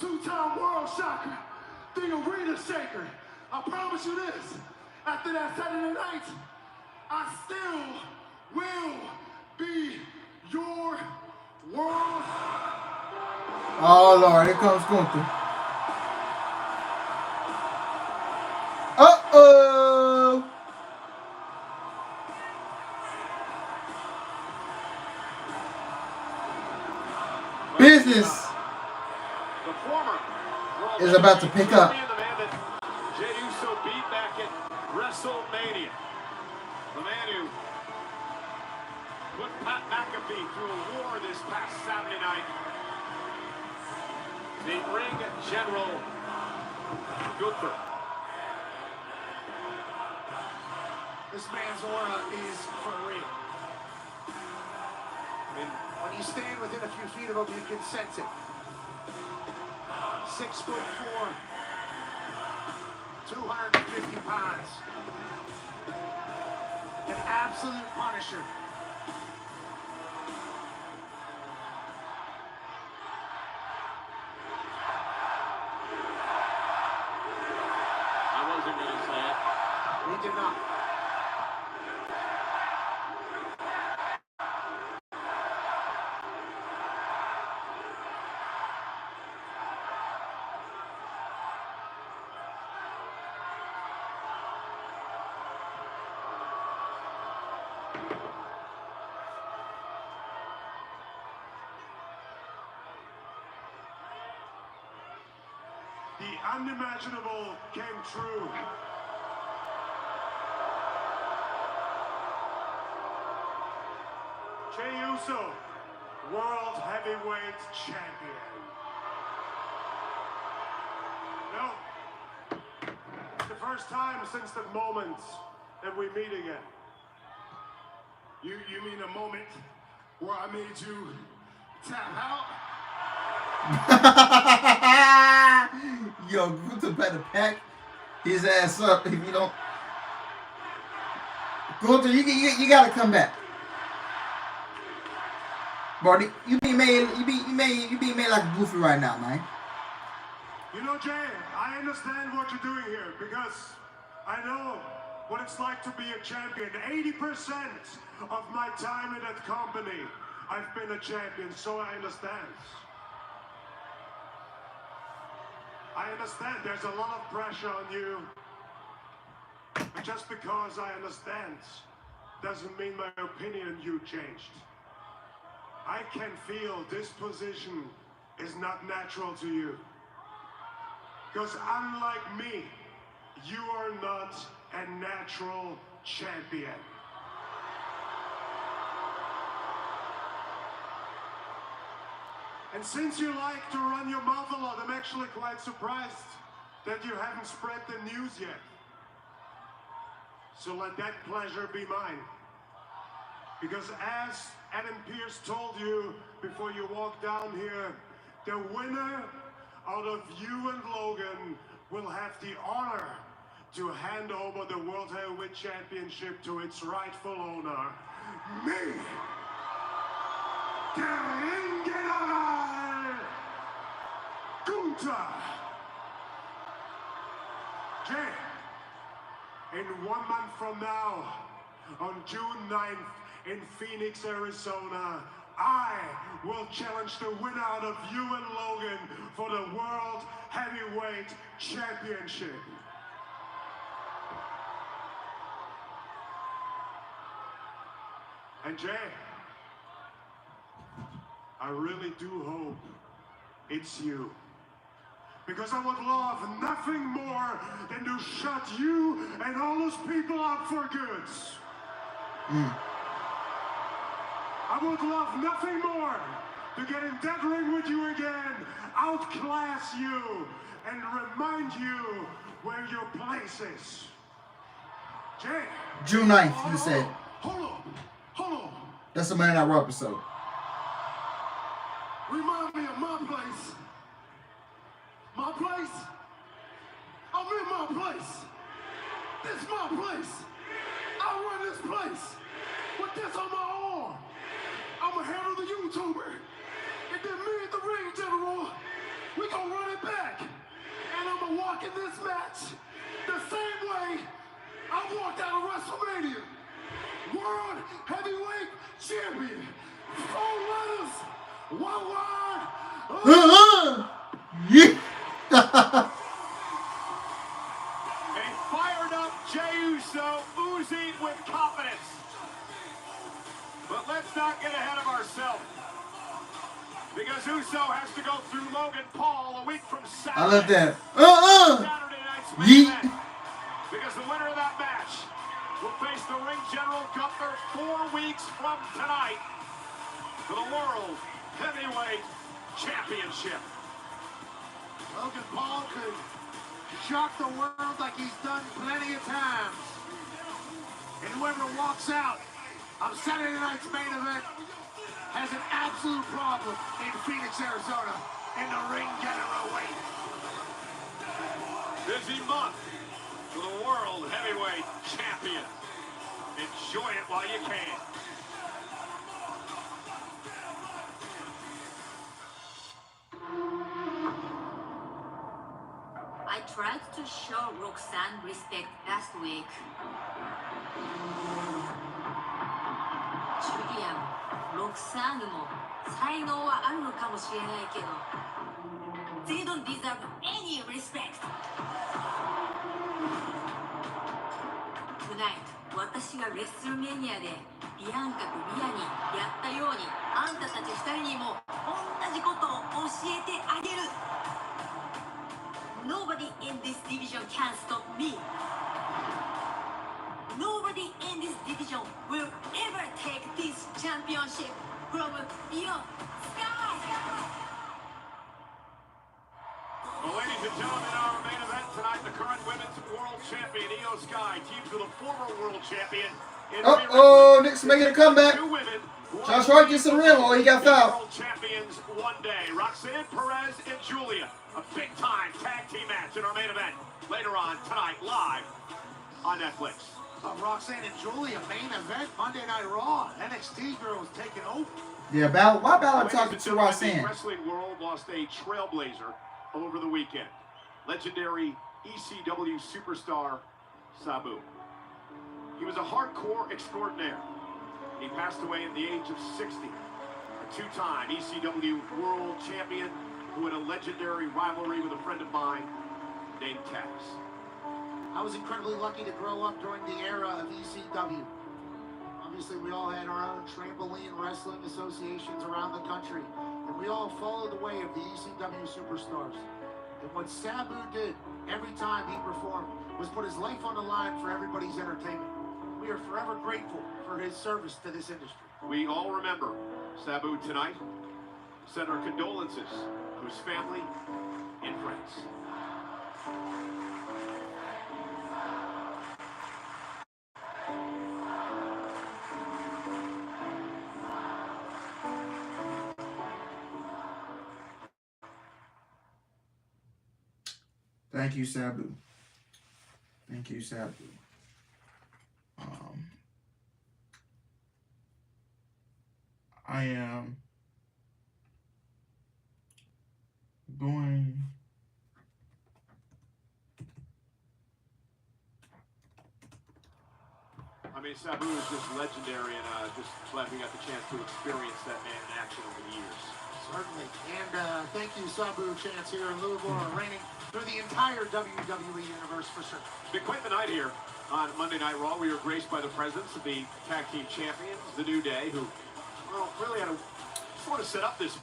Two-time world shocker. The arena shaker. I promise you this. After that Saturday night, I still will be your world. Oh Lord, here comes Gunther. Uh-oh. Business is about to pick up. The man that Jey Uso beat back at WrestleMania. The man who put Pat McAfee through a war this past Saturday night. The ring general, Gunther. This man's aura is for real. And when you stand within a few feet of him, you can sense it. 6'4", 250 pounds. An absolute punisher. I wasn't going to say it. He did not. The unimaginable came true. Jey Uso, World Heavyweight Champion. No, it's the first time since the moment that we meet again. You mean a moment where I made you tap out? Yo, Gunther better pack his ass up if you don't. Gunther, you gotta come back. Bro, you be made like a goofy right now, man. You know, Jay, I understand what you're doing here because I know what it's like to be a champion. 80% of my time in that company, I've been a champion, so I understand. I understand there's a lot of pressure on you. But just because I understand doesn't mean my opinion on you changed. I can feel this position is not natural to you. Because unlike me, you are not a natural champion. And since you like to run your mouth a lot, I'm actually quite surprised that you haven't spread the news yet. So let that pleasure be mine. Because as Adam Pearce told you before you walked down here, the winner out of you and Logan will have the honor to hand over the World Heavyweight Championship to its rightful owner, me, Gunther. Jay, in 1 month from now, on June 9th in Phoenix, Arizona, I will challenge the winner out of you and Logan for the World Heavyweight Championship. And Jay, I really do hope it's you. Because I would love nothing more than to shut you and all those people up for good. I would love nothing more to get in that ring with you again, outclass you, and remind you where your place is. Jay. June 9th, you said. Hold on. That's the Monday Night Raw episode. Remind me of my place. My place? I'm in my place. This is my place. I run this place. With this on my arm. I'ma handle the YouTuber. And then me and the ring general, we gonna run it back. And I'ma walk in this match the same way I walked out of WrestleMania. World Heavyweight Champion. 4 letters. 1 word. Yeah. A fired up Jey Uso oozing with confidence. But let's not get ahead of ourselves. Because Uso has to go through Logan Paul a week from Saturday. I love that. Saturday night's main event. Because the winner of that match will face the ring general Gunther 4 weeks from tonight for the World Heavyweight Championship. Logan Paul could shock the world like he's done plenty of times. And whoever walks out of Saturday night's main event has an absolute problem in Phoenix, Arizona, in the ring general weight. Busy month for the World Heavyweight Champion. Enjoy it while you can. I tried to show Roxanne respect last week. Julian, Roxanne も才能はあるのかもしれないけど They don't deserve any respect. Tonight, 私がレッスルメニアでビアンカとリアにやったようにあんたたち2人にも同じことを教えてあげる Nobody in this division can stop me. Nobody in this division will ever take this championship from beyond sky. Well, ladies and gentlemen, our main event tonight, the current women's world champion, Io Sky, teams with a former world champion. Nick's making a comeback. Josh Hart gets in the ring. Oh, he got fouled. World champions one day. Roxanne Perez and Julia. A big-time tag team match in our main event. Later on tonight, live on Netflix. Roxanne and Julia, main event, Monday Night Raw. NXT girls taking over. Yeah, why Balor talking to Roxanne? The wrestling world lost a trailblazer over the weekend. Legendary ECW superstar Sabu. He was a hardcore extraordinaire. He passed away at the age of 60. A 2-time ECW world champion who had a legendary rivalry with a friend of mine named Taz. I was incredibly lucky to grow up during the era of ECW. Obviously, we all had our own trampoline wrestling associations around the country, and we all followed the way of the ECW superstars. And what Sabu did every time he performed was put his life on the line for everybody's entertainment. We are forever grateful for his service to this industry. We all remember Sabu tonight. send our condolences to his family and friends. Thank you, Sabu. Thank you, Sabu. I am going. I mean, Sabu is just legendary, and just glad we got the chance to experience that man in action over the years. Certainly. And thank you, Sabu Chance here in Louisville, reigning through the entire WWE universe for sure. It's been quite the night here on Monday Night Raw. We were graced by the presence of the tag team champions, The New Day, who, well, really had to sort of set up this.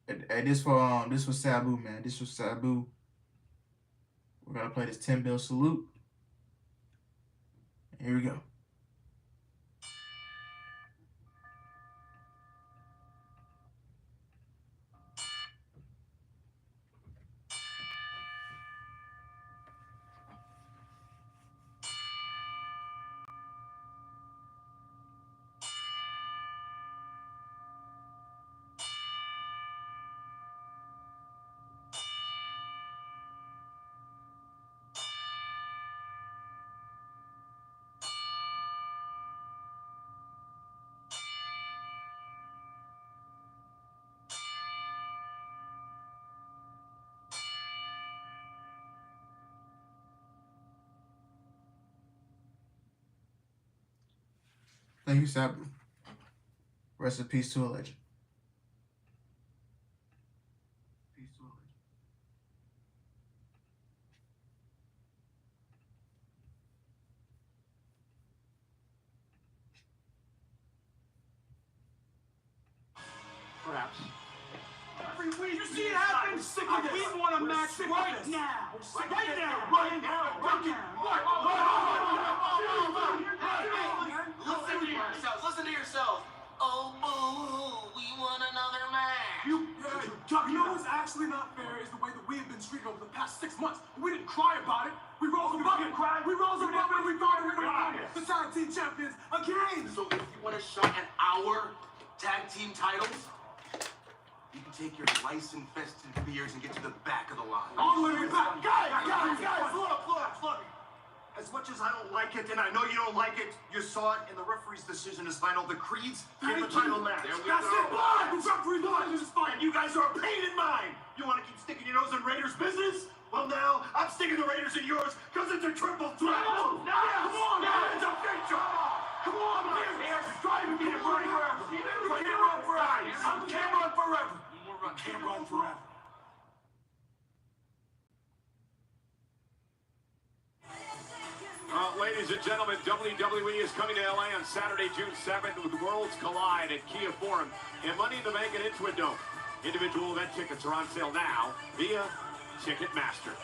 Hey, this was Sabu, man. This was Sabu. We're gonna play this 10-bill salute. Here we go. Thank you, Sabu. Rest in peace to a legend. Peace to a legend. Perhaps. Every week, you see it happen? We want a match right now. Right now. Right now. Listen to yourselves. Listen to yourselves. Oh, boo. We want another match. You know what's actually not fair is the way that we have been treated over the past 6 months. We didn't cry about it. We rose above it. We rose above it. We thought we were going to be the tag team champions again. So if you want a shot at our tag team titles, you can take your lice-infested beers and get to the back of the line. All the way back. Guys, Look. As much as I don't like it, and I know you don't like it, you saw it, and the referee's decision is final. The Creeds get the title match. That's it, fine. The referee line is fine. And you guys are a pain in mine. You want to keep sticking your nose in Raiders' business? Well, now I'm sticking the Raiders in yours because it's a triple threat. Come on, man. It's official. Come on, man. Try to get it running forever. You can't run forever. You can't run forever. You can't run forever. Ladies and gentlemen, WWE is coming to LA on Saturday, June 7th with Worlds Collide at Kia Forum and Money in the Bank at Intuit Dome. Individual event tickets are on sale now via Ticketmaster.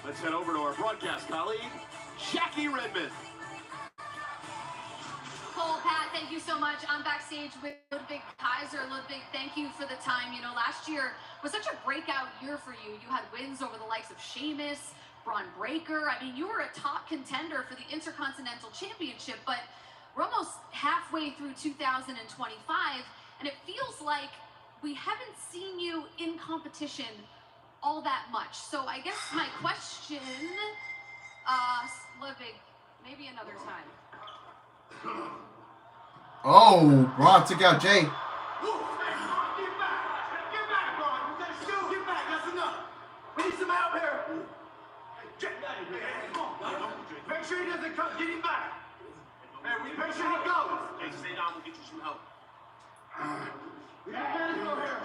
Let's head over to our broadcast colleague, Jackie Redmond. Cole, Pat, thank you so much. I'm backstage with Ludwig Kaiser. Ludwig, thank you for the time. You know, last year was such a breakout year for you. You had wins over the likes of Sheamus, Braun Breaker. I mean, you were a top contender for the Intercontinental Championship, but we're almost halfway through 2025, and it feels like we haven't seen you in competition all that much. So I guess my question, Ludwig, maybe another time. Oh, Braun took out Jay. Get back, Braun. Get back. That's enough. We need some help here. Make sure he doesn't come. Get him back. Hey, we make sure he goes. Hey, stay down. We'll get you some help. We got medical here.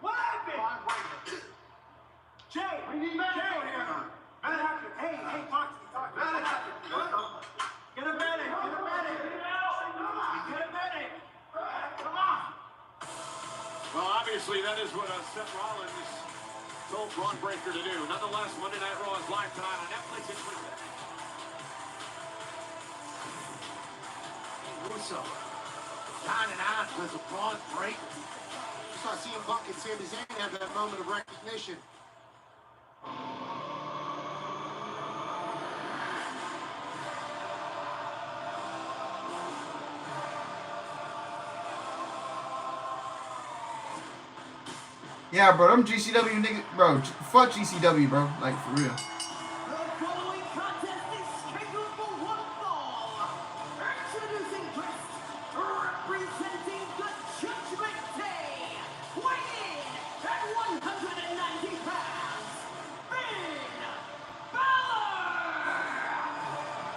What happened? Jay, we need medical here. Medical. Hey, talk to me. Medical. Get a medic. Come on. Well, obviously, that is what Seth Rollins told Braun Breaker to do. Nonetheless, Monday Night Raw is live tonight on Netflix. Uso. 9-9 with a Braun break. You saw CM Punk and Sami Zayn have that moment of recognition. Yeah, bro, them GCW niggas, bro, fuck GCW, bro, like, for real. The following contest is scheduled for one fall. Introducing first, representing the Judgment Day, weighing in at 190 pounds, Finn Balor!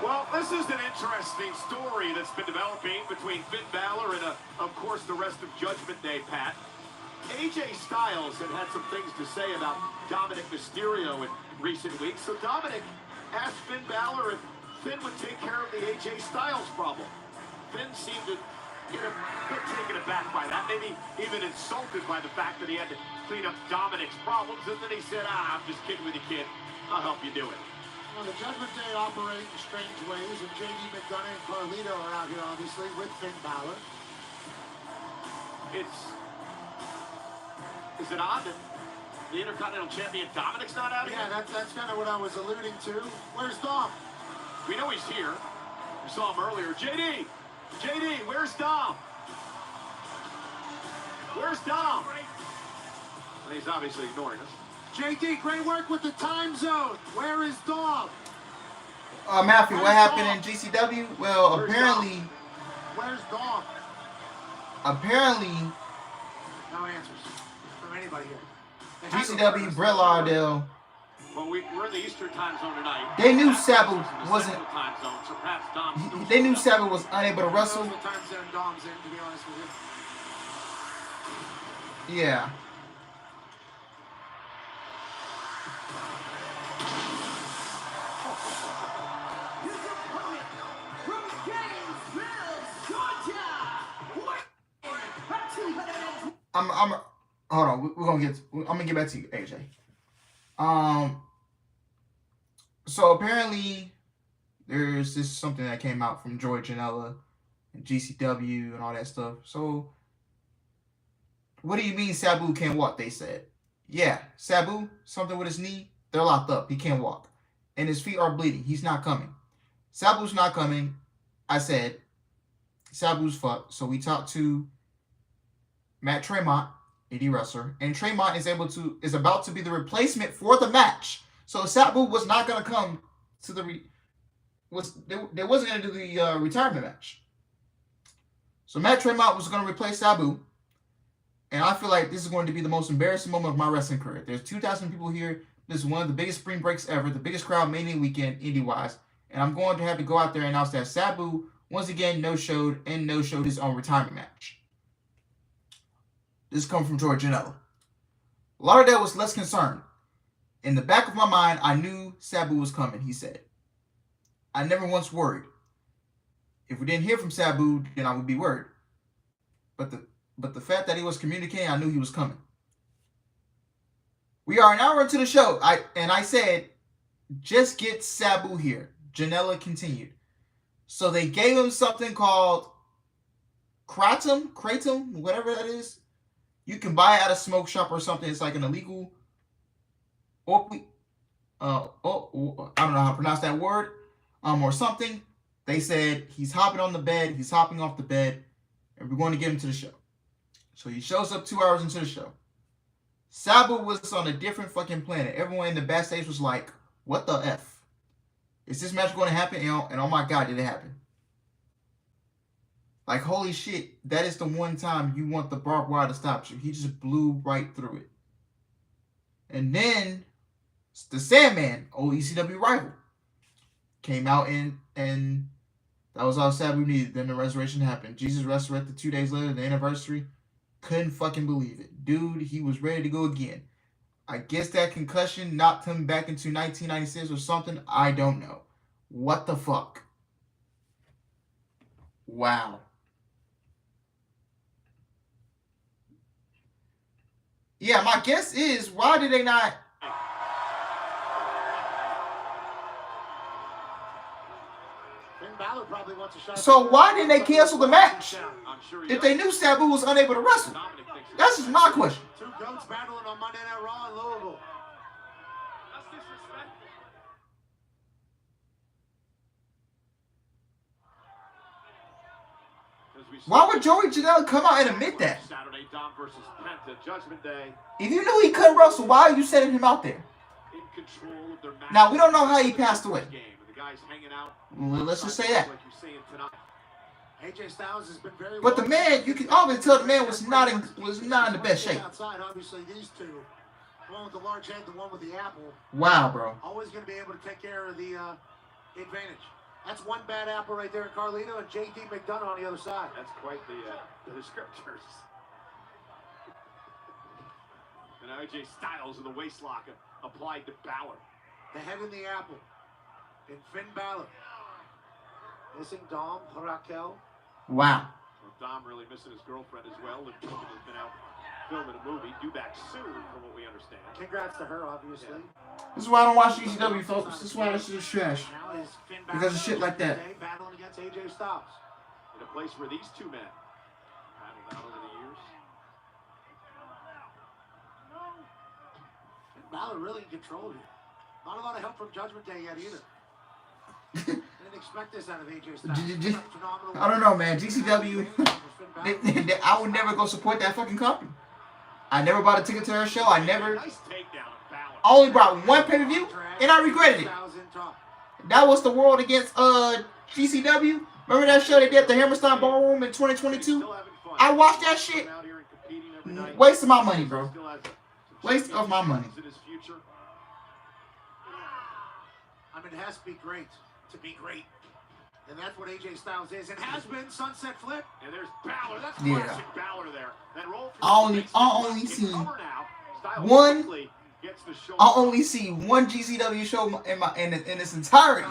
Well, this is an interesting story that's been developing between Finn Balor and, of course, the rest of Judgment Day, Pat. AJ Styles had some things to say about Dominic Mysterio in recent weeks. So Dominic asked Finn Balor if Finn would take care of the AJ Styles problem. Finn seemed to get a bit taken aback by that, maybe even insulted by the fact that he had to clean up Dominic's problems. And then he said, I'm just kidding with you, kid. I'll help you do it. Well, the Judgment Day operate in strange ways, and JD McDonough and Carlito are out here, obviously, with Finn Balor. Is it odd that the Intercontinental Champion Dominic's not out here? Yeah, that's kind of what I was alluding to. Where's Dom? We know he's here. We saw him earlier. JD, where's Dom? Where's Dom? Well, he's obviously ignoring us. JD, great work with the time zone. Where is Dom? Matthew, what happened in GCW? Well, apparently... Where's Dom? Apparently... No answers from anybody here. GCW, Brett Lauderdale. Well, we're in the Eastern time zone tonight. They knew Sabu wasn't... Time zone, so perhaps Dom's They knew Sabu was unable to wrestle. What time zone Dom's in, to be honest with you. Yeah. Hold on, I'm gonna get back to you, AJ. So apparently there's this something that came out from Joey Janela and GCW and all that stuff. So what do you mean Sabu can't walk? They said. Yeah, Sabu, something with his knee, they're locked up. He can't walk. And his feet are bleeding. He's not coming. Sabu's not coming. I said, Sabu's fucked. So we talked to Matt Tremont, indie wrestler, and Tremont is about to be the replacement for the match. So Sabu was not gonna come to they wasn't gonna do the retirement match. So Matt Tremont was gonna replace Sabu, and I feel like this is going to be the most embarrassing moment of my wrestling career. There's 2,000 people here. This is one of the biggest spring breaks ever, the biggest crowd Mania weekend indie wise, and I'm going to have to go out there and announce that Sabu once again no-showed his own retirement match. This comes from George Janela. Lauderdale was less concerned. In the back of my mind, I knew Sabu was coming, he said. I never once worried. If we didn't hear from Sabu, then I would be worried. But the fact that he was communicating, I knew he was coming. We are an hour into the show. I said, just get Sabu here. Janela continued. So they gave him something called Kratom, whatever that is. You can buy it at a smoke shop or something. It's like an illegal opiate. I don't know how to pronounce that word. Or something. They said he's hopping on the bed. He's hopping off the bed. And we're going to get him to the show. So he shows up 2 hours into the show. Sabu was on a different fucking planet. Everyone in the backstage was like, what the F? Is this match going to happen? And oh my God, did it happen? Like, holy shit, that is the one time you want the barbed wire to stop you. He just blew right through it. And then the Sandman, old ECW rival, came out and that was all Sabu needed. Then the resurrection happened. Jesus resurrected 2 days later, the anniversary. Couldn't fucking believe it. Dude, he was ready to go again. I guess that concussion knocked him back into 1996 or something. I don't know. What the fuck? Wow. Yeah, my guess is, why did they not... Finn Balor probably probably wants a shot. So why didn't they cancel the match I'm sure if they knew Sabu was unable to wrestle? That's just my question. Two goats battling on Monday Night Raw in Louisville. That's disrespectful. Why would Joey Janela come out and admit that? Saturday, Dom versus Penta, Judgment Day. If you knew he couldn't wrestle, why are you setting him out there? In control of their match. Now, we don't know how he passed away. The guys hanging out. Well, let's just say that. Like you're saying tonight. AJ Styles has been very But the man, you can always tell the man was not in the best shape. Outside, obviously, these two, the one with the large head, the one with the apple. Wow, bro. Always going to be able to take care of the advantage. That's one bad apple right there in Carlito and JD McDonough on the other side. That's quite the descriptors. And AJ Styles in the waist lock applied to Balor. The head in the apple. And Finn Balor. Missing Dom, Raquel. Wow. Well, Dom really missing his girlfriend as well. And has been out filming a movie. Due back soon, from what we understand. Congrats to her, obviously. Yeah. This is why I don't watch ECW, folks. This is why this shit is trash. Because of shit like that. Battling against AJ Styles. In a place where these two men battled out over the years. And Balor really in control here. Not a lot of help from Judgment Day yet either. Didn't expect this out of AJ Styles. I don't know, man. GCW, I would never go support that fucking company. I never bought a ticket to their show. I only bought one pay-per-view, and I regretted it. That was the World against GCW. Remember that show they did at the Hammerstein Ballroom in 2022? I watched that shit. Waste of my money, bro. Waste of my money. I mean, it has to be great to be great. And that's what AJ Styles is. And has been. Sunset flip. And there's Balor. That's classic Balor there. That roll I only seen one GCW show in its entirety.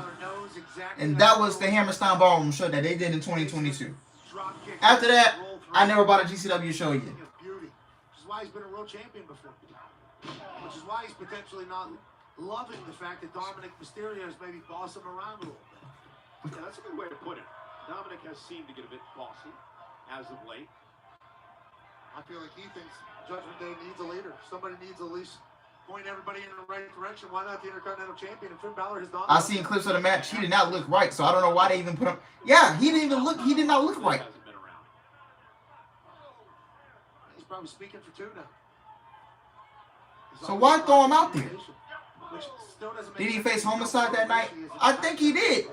And that was the Hammerstein Ballroom show that they did in 2022. After that, I never bought a GCW show again. Which is why he's been a world champion before. Which is why he's potentially not loving the fact that Dominic Mysterio is maybe bossing him around a little bit. Yeah, that's a good way to put it. Dominic has seemed to get a bit bossy as of late. I feel like he thinks Judgment Day needs a leader. Somebody needs at least point everybody in the right direction. Why not the Intercontinental Champion? And Finn Balor has not. I seen clips of the match. He did not look right, so I don't know why they even put him. Yeah, he didn't even look. He did not look right. He's probably speaking for two now. So why throw him out there? Did he face homicide that night? I think he did.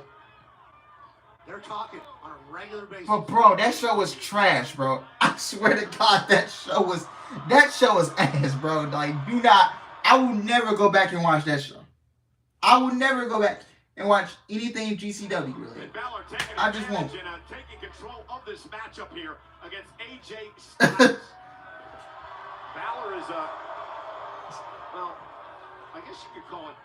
They're talking on a regular basis. But bro, that show was trash, bro. I swear to God, that show was ass, bro. Like, I will never go back and watch that show. I will never go back and watch anything GCW related. I just won't. Taking control of this matchup here against AJ Styles. Balor is well, I guess you could call it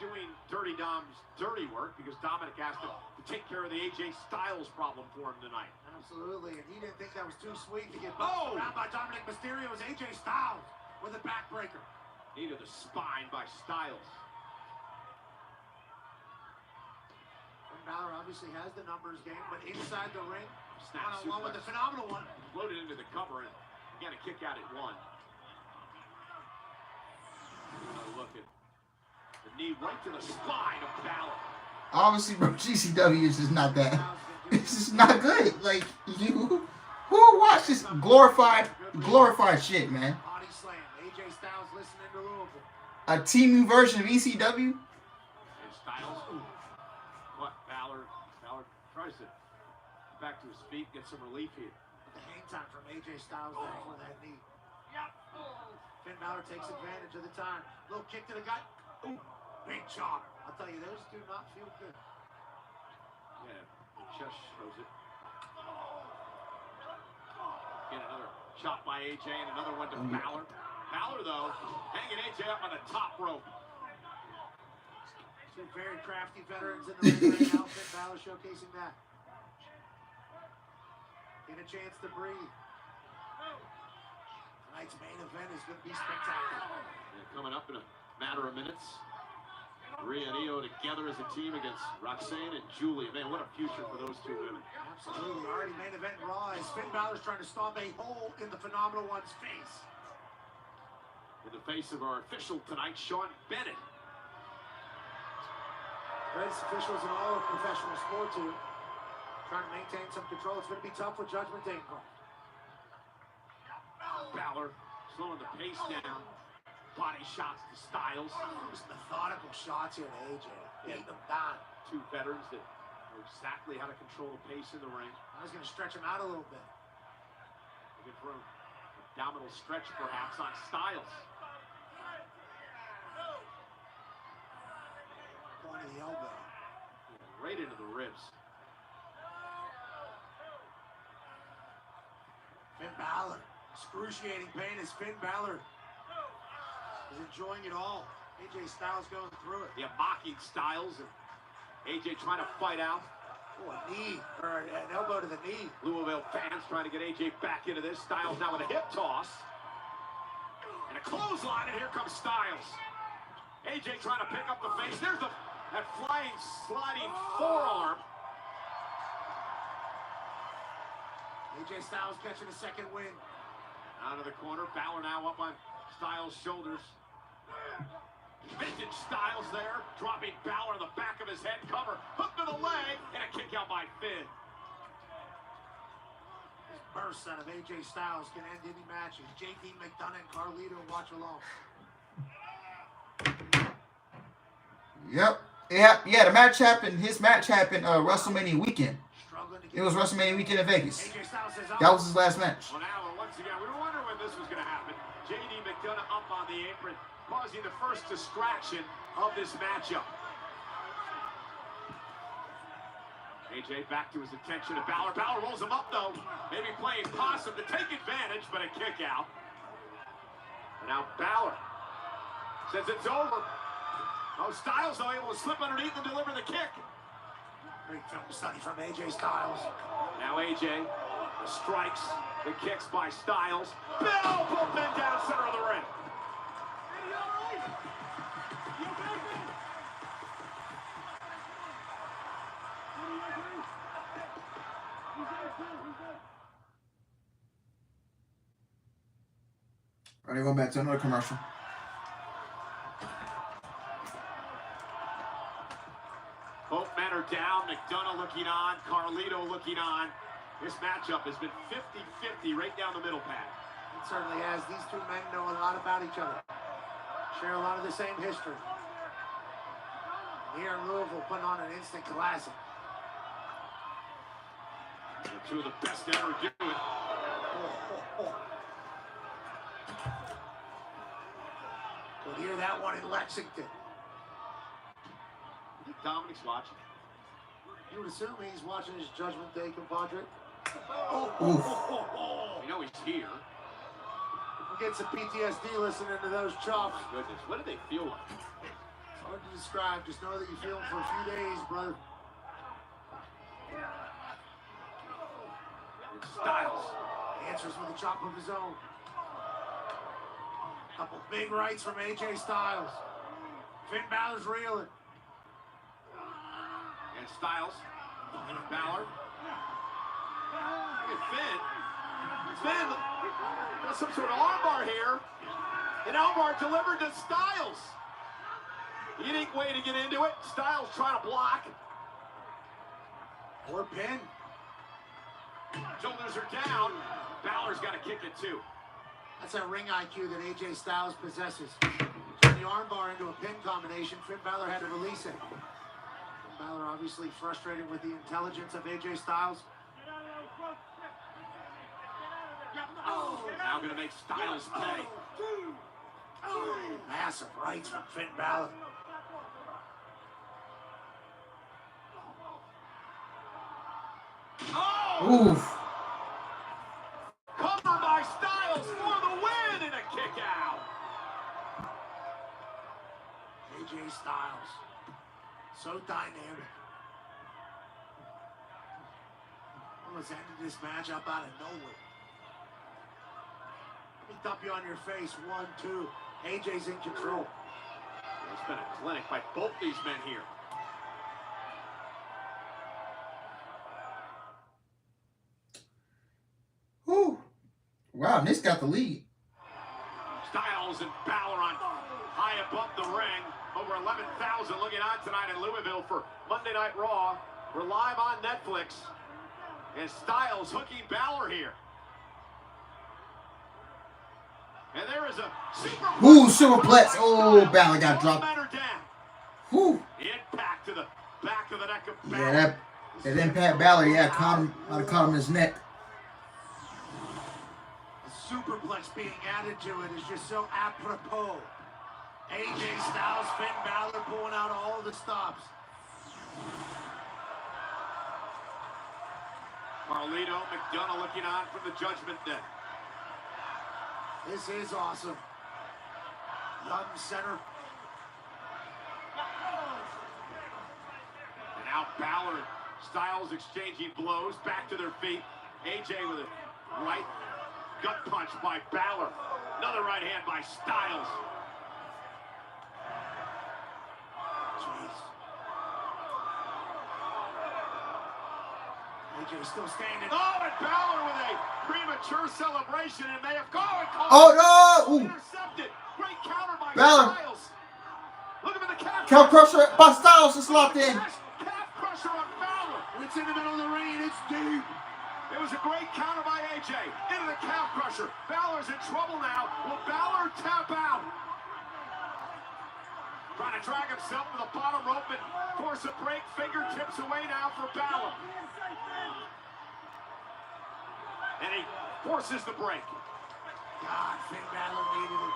doing Dirty Dom's dirty work because Dominic asked him to take care of the AJ Styles problem for him tonight. Absolutely, and he didn't think that was too sweet to get bumped around by Dominic Mysterio as AJ Styles with a backbreaker. Knee to the spine by Styles. And Balor obviously has the numbers game, but inside the ring, one-on-one with the phenomenal one. Floated into the cover and got a kick out at one. Look at the knee right to the spine of Balor. Obviously, bro, GCW is just not that. It's just not good. Like, who watch this glorified shit, man? Body slam. AJ Styles listening to Louisville. A team version of ECW? And Styles, what? Balor tries to get back to his feet, get some relief here. The hang time from AJ Styles there for that knee. Finn Balor takes advantage of the time. Little kick to the gut. Ooh, big chop. I'll tell you, those do not feel good. Yeah, the chest shows it. Get another chop by AJ and another one to Balor. Balor, though, hanging AJ up on the top rope. Two very crafty veterans in the ring right now. Finn Balor showcasing that. Get a chance to breathe. Tonight's main event is going to be spectacular. Coming up in a matter of minutes. Rhea and Io together as a team against Roxanne and Julia. Man, what a future for those two women. Absolutely. Already main event Raw as Finn Balor's trying to stomp a hole in the Phenomenal One's face. In the face of our official tonight, Sean Bennett. Greatest officials in all of professional sport too. Trying to maintain some control. It's going to be tough with Judgment Day involved. Balor slowing the pace down. Body shots to Styles. Just methodical shots here to AJ. Beating them down. Two veterans that know exactly how to control the pace in the ring. I was going to stretch him out a little bit. Looking for an abdominal stretch perhaps on Styles. Point of the elbow. Right into the ribs. Finn Balor. Excruciating pain as Finn Balor is enjoying it all. AJ Styles going through it. Yeah, mocking Styles and AJ trying to fight out. Oh, a knee, or an elbow to the knee. Louisville fans trying to get AJ back into this. Styles now with a hip toss. And a clothesline, and here comes Styles. AJ trying to pick up the face. There's that flying, sliding forearm. AJ Styles catching a second win. Out of the corner, Balor now up on Styles' shoulders. Vintage Styles there, dropping Balor on the back of his head, cover, hook to the leg, and a kick out by Finn. This burst out of AJ Styles can end any matches. JD McDonough and Carlito watch along. Yep. Yeah, the match happened. His match happened WrestleMania weekend. It was WrestleMania weekend in Vegas. That was his last match. Well, now, once again, we were wondering when this was going to happen. JD McDonough up on the apron, causing the first distraction of this matchup. AJ back to his attention to Balor. Balor rolls him up, though. Maybe playing possum to take advantage, but a kick out. And now Balor says it's over. Oh, Styles, though, able to slip underneath and deliver the kick. Great film study from AJ Styles. Now AJ, the strikes, the kicks by Styles. Bill, both men down center of the ring. All right, going back to another commercial. Both men are down. McDonough looking on. Carlito looking on. This matchup has been 50-50 right down the middle, Pat. It certainly has. These two men know a lot about each other. Share a lot of the same history. Here in Louisville, putting on an instant classic. They're two of the best to ever do it. Could hear that one in Lexington. Dominic's watching. You would assume he's watching his Judgment Day compadre. You know he's here. We'll get some PTSD listening to those chops. Oh my goodness, what do they feel like? It's hard to describe. Just know that you feel them for a few days, brother. It's Styles. Answers with a chop of his own. Couple big rights from AJ Styles. Finn Balor's reeling. And Styles. And Balor. Look at Finn. Finn got some sort of armbar here. An armbar delivered to Styles. Unique way to get into it. Styles trying to block. Or pin. Shoulders are down. Balor's got to kick it too. That's that ring IQ that AJ Styles possesses. Turn the armbar into a pin combination. Finn Balor had to release it. Finn Balor obviously frustrated with the intelligence of AJ Styles. Now going to make Styles pay. Massive rights from Finn Balor. Oh! Oof. Cover by Styles for the win and a kick out. AJ Styles. So dynamic. Almost ended this match up out of nowhere. Let me dump you on your face. 1, 2. AJ's in control. It's been a clinic by both these men here. Whew. Wow, Nick's got the lead. Styles and Balor on high above the ring. Over 11,000 looking on tonight in Louisville for Monday Night Raw. We're live on Netflix. And Styles hooking Balor here. And there is a superplex. Ooh, superplex. Oh, Balor got dropped. Whew. Impact to the back of the neck of Balor. Yeah, that impact Balor, yeah, caught him in his neck. The superplex being added to it is just so apropos. AJ Styles, Finn Balor pulling out all the stops. Carlito, McDonough looking on from the Judgment Day. This is awesome. Young center. And now Balor and Styles exchanging blows, back to their feet. AJ with a right gut punch by Balor. Another right hand by Styles. Jeez. AJ still standing. Oh, and Balor with a premature celebration, and may have gone. Oh no! Ooh. Intercepted. Great counter by Balor. Styles. Look at the calf crusher by Styles is locked in. Calf crusher on Balor. It's in the middle of the ring. It's deep. It was a great counter by AJ into the calf crusher. Balor's in trouble now. Will Balor tap out? Trying to drag himself to the bottom rope and force a break. Fingertips away now for Balor. And he forces the break. God, Finn Balor needed it.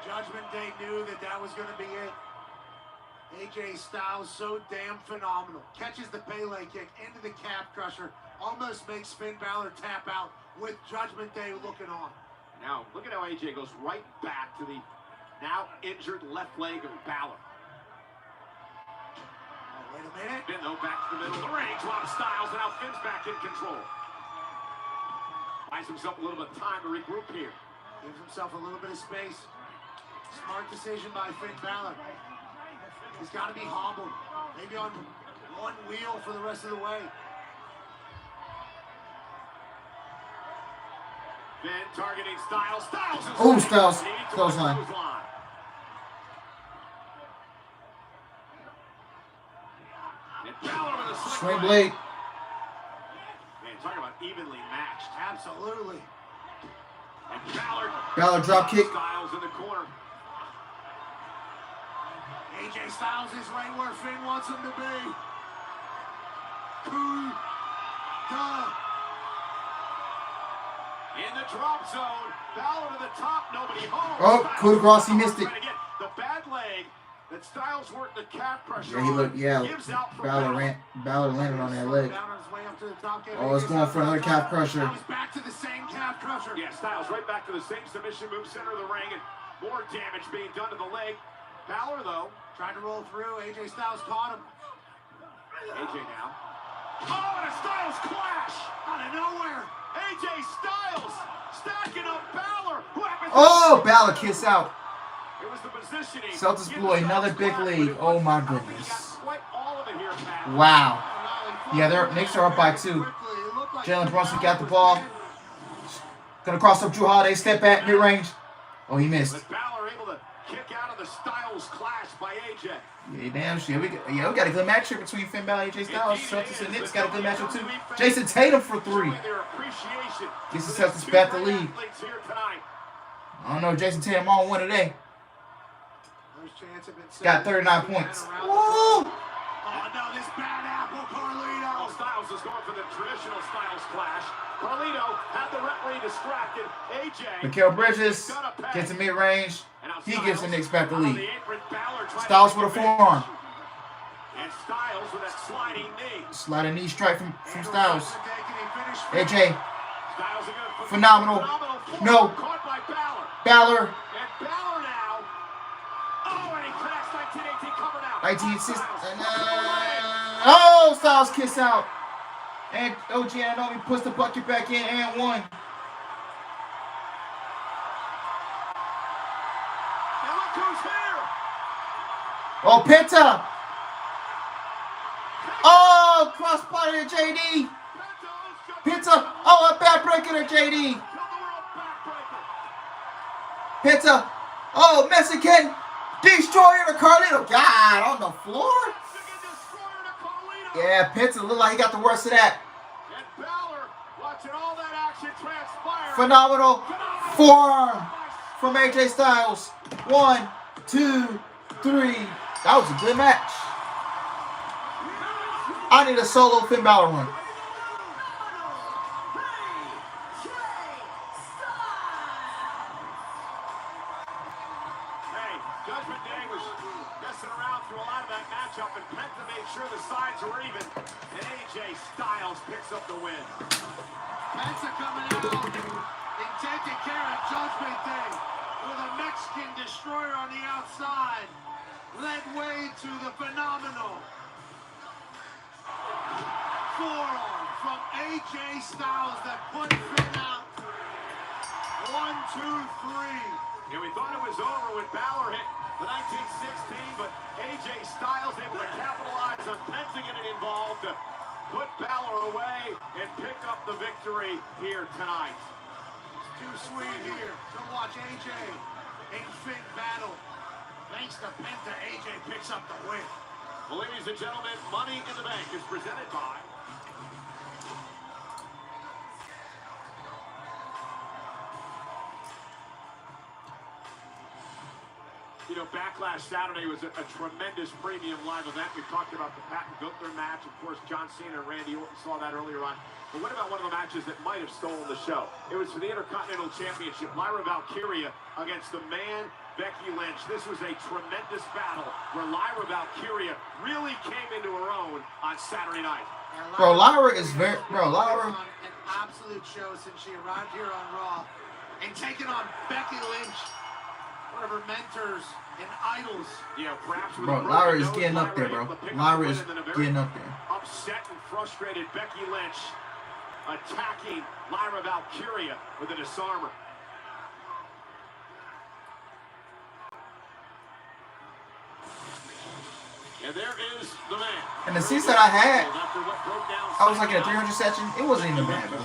Judgment Day knew that that was going to be it. AJ Styles so damn phenomenal. Catches the Pele kick into the calf crusher. Almost makes Finn Balor tap out with Judgment Day looking on. Now, look at how AJ goes right back to the now injured left leg of Balor. Oh, wait a minute. Finn, though, back to the middle of the ring. Drops Styles, and now Finn's back in control. Buys himself a little bit of time to regroup here. Gives himself a little bit of space. Smart decision by Finn Balor. He's got to be hobbled. Maybe on one wheel for the rest of the way. Finn targeting Styles. Styles is Oh, Styles. Close line. And Balor with a Swing blade. Man, talking about evenly matched. Absolutely. And Balor drop kick. Styles in the corner. AJ Styles is right where Finn wants him to be. Coup de. In the drop zone. Balor to the top. Nobody home. Oh, coup de grace. He missed it. The bad leg that Styles worked the calf pressure. Yeah, he looked. Yeah, gives out for Balor landed on that leg. Down on his way up to the top. Oh, it's going for another calf crusher. Now he's back to the same calf crusher. Yeah, Styles right back to the same submission move, center of the ring, and more damage being done to the leg. Balor, though, trying to roll through. AJ Styles caught him. AJ now. Oh, and a Styles clash out of nowhere. AJ Styles stacking up Balor. Oh, Balor kiss out. It was the positioning. Self-exploit, another big lead. Oh my goodness. Wow. Yeah, their Knicks are up by 2. Jalen Brunson got the ball. Gonna cross up Drew Holiday. Step back, mid-range. Oh, he missed. But Balor able to kick out of the Styles clash by AJ. Yeah, damn shit. We got a good matchup between Finn Balor and AJ Styles. Celtics and Knicks got a good matchup too. Jason Tatum for 3. Gets the Celtics back the lead. I don't know, Jason Tatum on one today. Got 39 points. Woo! Oh no, this bad apple, Carlito. Well, Styles is going for the traditional Styles clash. Carlito had the referee distracted. AJ. Mikal Bridges gets a mid-range. He gives the Knicks back the lead. Styles with a forearm. And Styles with that sliding knee. Sliding knee strike from Styles. AJ. Phenomenal. No. Balor. And Balor now. Oh, and he connects 1918 covered out. 1960. Oh, Styles kiss out. And OG Anunoby puts the bucket back in and 1. Oh, Penta. Oh, cross-body to JD. Penta. Oh, a backbreaker to JD. Penta. Oh, Mexican. Destroyer to Carlito. God, on the floor. Yeah, Penta looked like he got the worst of that. And Balor watching all that action transpire. Phenomenal forearm from AJ Styles. 1, 2, 3. That was a good match. I need a solo Finn Balor run. Hey, Judgment Day was messing around through a lot of that matchup, and Penta made sure the sides were even, and AJ Styles picks up the win. Penta coming out and taking care of Judgment Day with a Mexican destroyer on the outside. Led way to the phenomenal forearm from AJ Styles that put Finn out. 1, 2, 3. And we thought it was over when Balor hit the 1916, but AJ Styles able to capitalize on Penta getting involved, put Balor away, and pick up the victory here tonight. It's too sweet here to watch AJ and Finn battle. Thanks to Penta, AJ picks up the win. Well, ladies and gentlemen, Money in the Bank is presented by... You know, Backlash Saturday was a tremendous premium live event. We talked about the Patton Gunther match. Of course, John Cena and Randy Orton saw that earlier on. But what about one of the matches that might have stolen the show? It was for the Intercontinental Championship. Lyra Valkyria against the man, Becky Lynch. This was a tremendous battle where Lyra Valkyria really came into her own on Saturday night. Bro, Lyra is very... Bro, Lyra... An absolute show since she arrived here on Raw. And taking on Becky Lynch. One of her mentors and idols. Yeah, perhaps with bro, Lyra is getting up there, bro. Lyra is getting up there. Upset and frustrated Becky Lynch attacking Lyra Valkyria with a disarmer. And there is the man. And the seats that I had, I was like in a 300 section. It wasn't even bad, bro.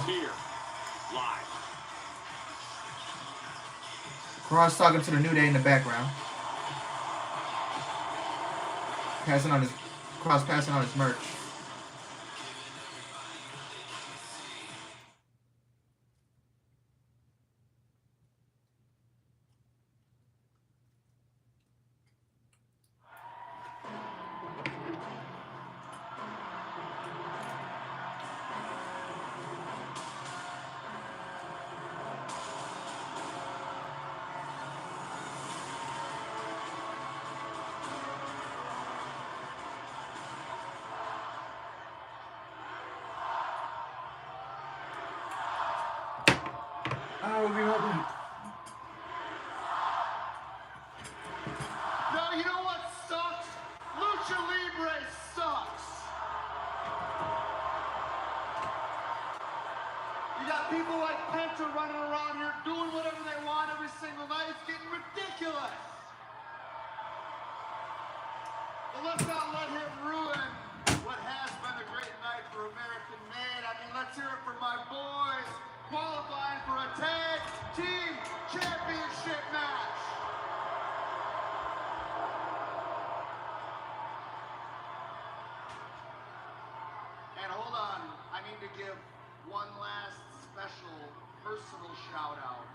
Cross talking to the New Day in the background. Passing on his merch. No, you know what sucks? Lucha Libre sucks. You got people like Penta running around here doing whatever they want every single night. It's getting ridiculous. But let's not let him ruin what has been a great night for American Made. I mean, let's hear it for my boys qualifying for a tag team championship match. And hold on, I need to give one last special personal shout out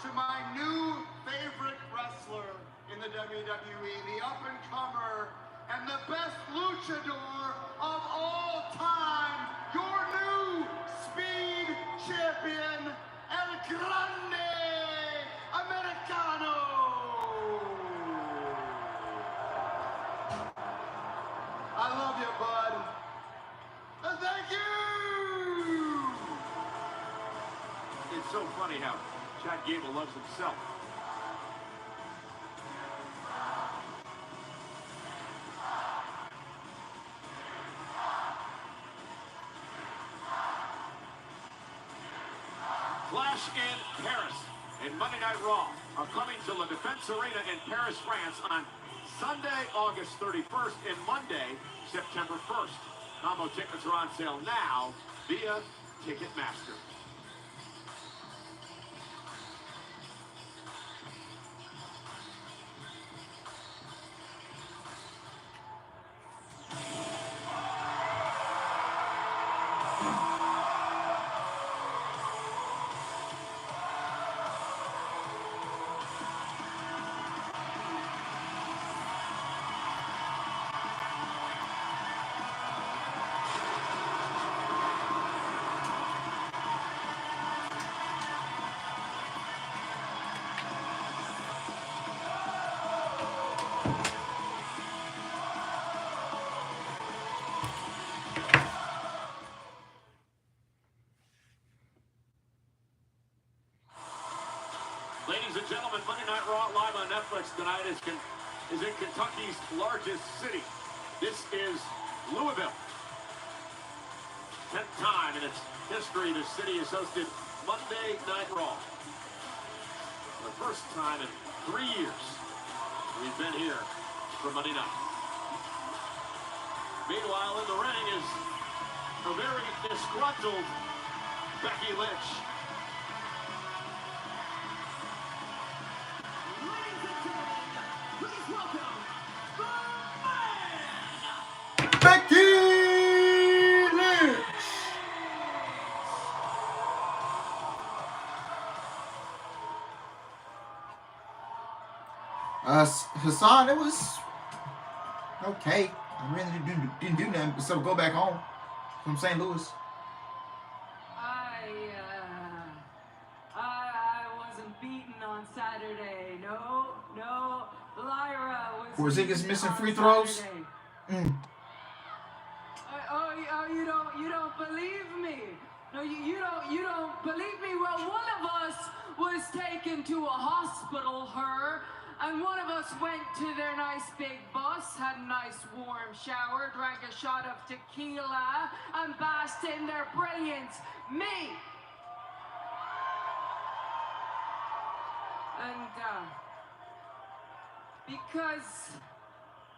to my new favorite wrestler in the WWE, the up-and-comer and the best luchador of all time, your new Speed Champion, El Grande Americano. I love you, bud. And thank you! It's so funny how Chad Gable loves himself. Clash in Paris in Monday Night Raw are coming to La Défense Arena in Paris, France on Sunday, August 31st and Monday, September 1st. Combo tickets are on sale now via Ticketmaster. Ladies and gentlemen, Monday Night Raw live on Netflix tonight is in Kentucky's largest city. This is Louisville. 10th time in its history the city has hosted Monday Night Raw. The first time in 3 years we've been here for Monday night. Meanwhile, in the ring is a very disgruntled Becky Lynch. Becky Lynch. Hassan, it was okay. I really didn't do nothing except go back home from St. Louis. I wasn't beaten on Saturday. No. Lyra was. Porzingis missing free throws. You don't believe me? No, you don't believe me. Well, one of us was taken to a hospital, and one of us went to their nice big bus, had a nice warm shower, drank a shot of tequila, and basked in their brilliance. Me. And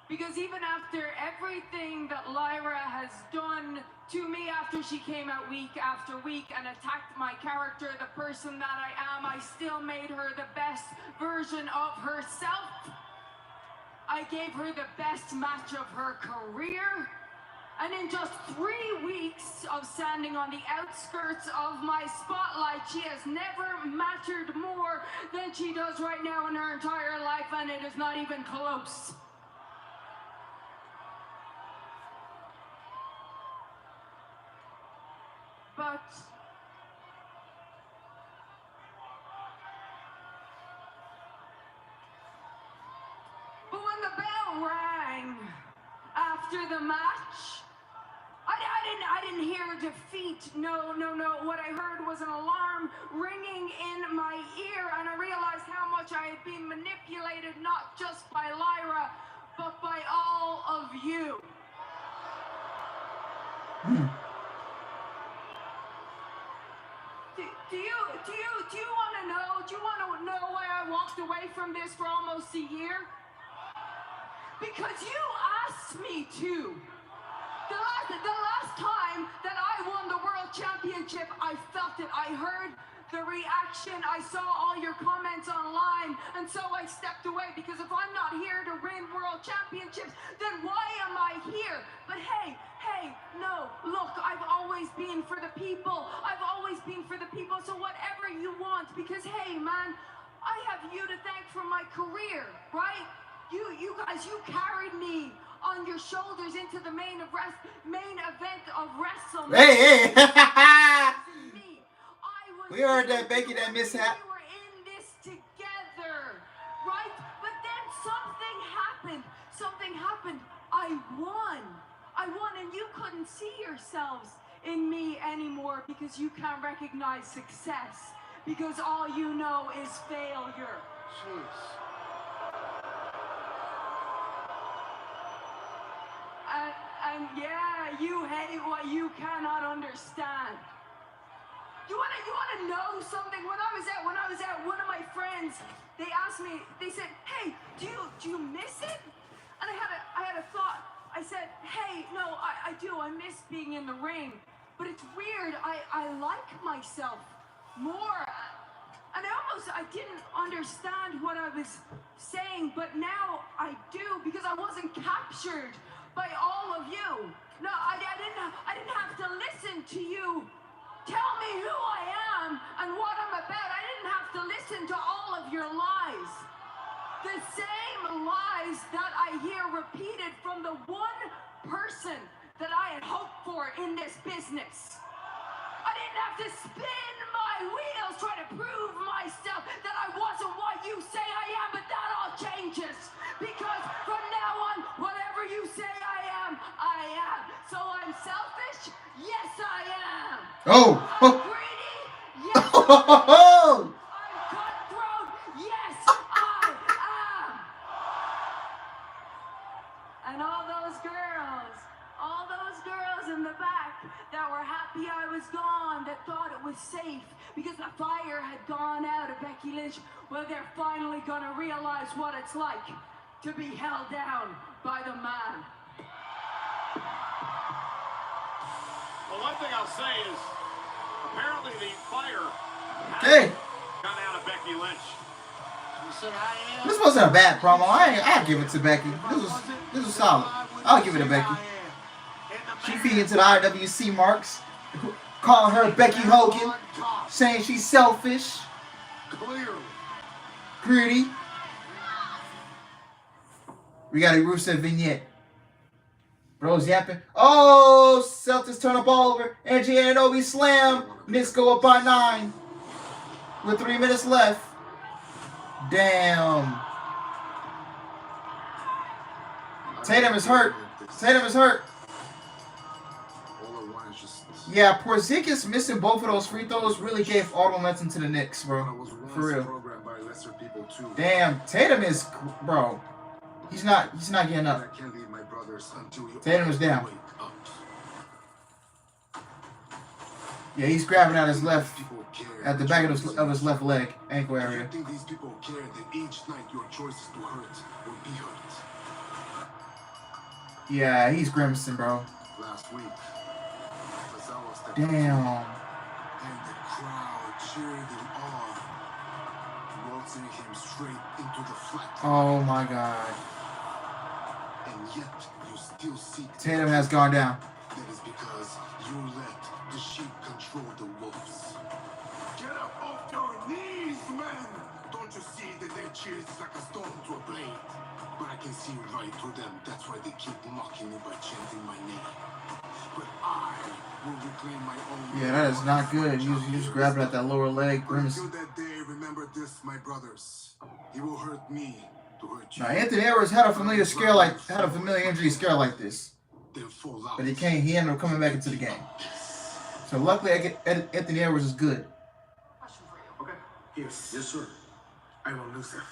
because even after everything that Lyra has done to me after she came out week after week and attacked my character, the person that I am, I still made her the best version of herself. I gave her the best match of her career. And in just 3 weeks of standing on the outskirts of my spotlight, she has never mattered more than she does right now in her entire life, and it is not even close. But when the bell rang after the match, I didn't hear defeat. No. What I heard was an alarm ringing in my ear, and I realized how much I had been manipulated, not just by Lyra, but by all of you. Do you want to know? Do you want to know why I walked away from this for almost a year? Because you asked me to. The last time that I won the World Championship, I felt it. I heard the reaction. I saw all your comments online, and so I stepped away, because if I'm not here to win World Championships, then why am I here? But hey, no, look, I've always been for the people. I've always been for the people, so whatever you want, because hey, man, I have you to thank for my career, right? You guys, you carried me on your shoulders into the main event of WrestleMania. Hey. We heard that, Becky, that mishap. We were in this together, right? But then something happened. I won, and you couldn't see yourselves in me anymore, because you can't recognize success, because all you know is failure. Jeez. And yeah, you hate what you cannot understand. You wanna know something? When I was at one of my friends, they asked me. They said, "Hey, do you miss it?" And I had a thought. I said, "Hey, no, I do. I miss being in the ring, but it's weird. I like myself more." And I didn't understand what I was saying, but now I do because I wasn't captured by all of you. No, I didn't have to listen to you tell me who I am and what I'm about. I didn't have to listen to all of your lies. The same lies that I hear repeated from the one person that I had hoped for in this business. I didn't have to spin my wheels trying to prove myself that I wasn't what you say I am, but that all changes. Because from now on, whatever you say I am, I am. So I'm selfish? Yes, I am. Oh! I'm greedy? Yes, I am. I'm cutthroat? Yes, I am. And all those girls in the back that were happy I was gone, that thought it was safe because the fire had gone out of Becky Lynch, well, they're finally gonna realize what it's like to be held down by the man. Well, one thing I'll say is, apparently the fire Okay. gone out of Becky Lynch. This wasn't a bad promo. I'll give it to Becky. This was solid. I'll give it to Becky. She feed into the IWC marks, calling her Becky Hogan, saying she's selfish, greedy. We got a Rusev vignette. Bro's yapping. Oh, Celtics turn up all over. Angie Ananobi slam. Knicks go up by 9 with 3 minutes left. Damn. Tatum is hurt. Yeah, Porzingis missing both of those free throws really gave all the momentum to the Knicks, bro. For real. Damn, Tatum is, bro. He's not getting up. Tatum is down. Yeah, he's grabbing at his left, at the back of his left leg, ankle area. think these people care that each night your choice is to hurt or be hurt. Yeah, he's grimacing, bro. Last week, damn. And the crowd cheered him on, waltzing him straight into the flat. Oh my God. And yet you still see Tatum has gone down. That is because you let the sheep control the wolves. Get up off your knees, man! Don't you see that their cheers is like a stone to a blade? But I can see right through them. That's why they keep mocking me by chanting my name. But I will reclaim my own. Yeah, that is not good. You just grabbing at that lower leg, grimacing. That day, remember this, my brothers. He will hurt me to hurt you. Now Anthony Edwards had a familiar injury scare like this, but he ended up coming back into the game. So luckily, Anthony Edwards is good. Question for you. Okay. Yes, sir. I will lose him.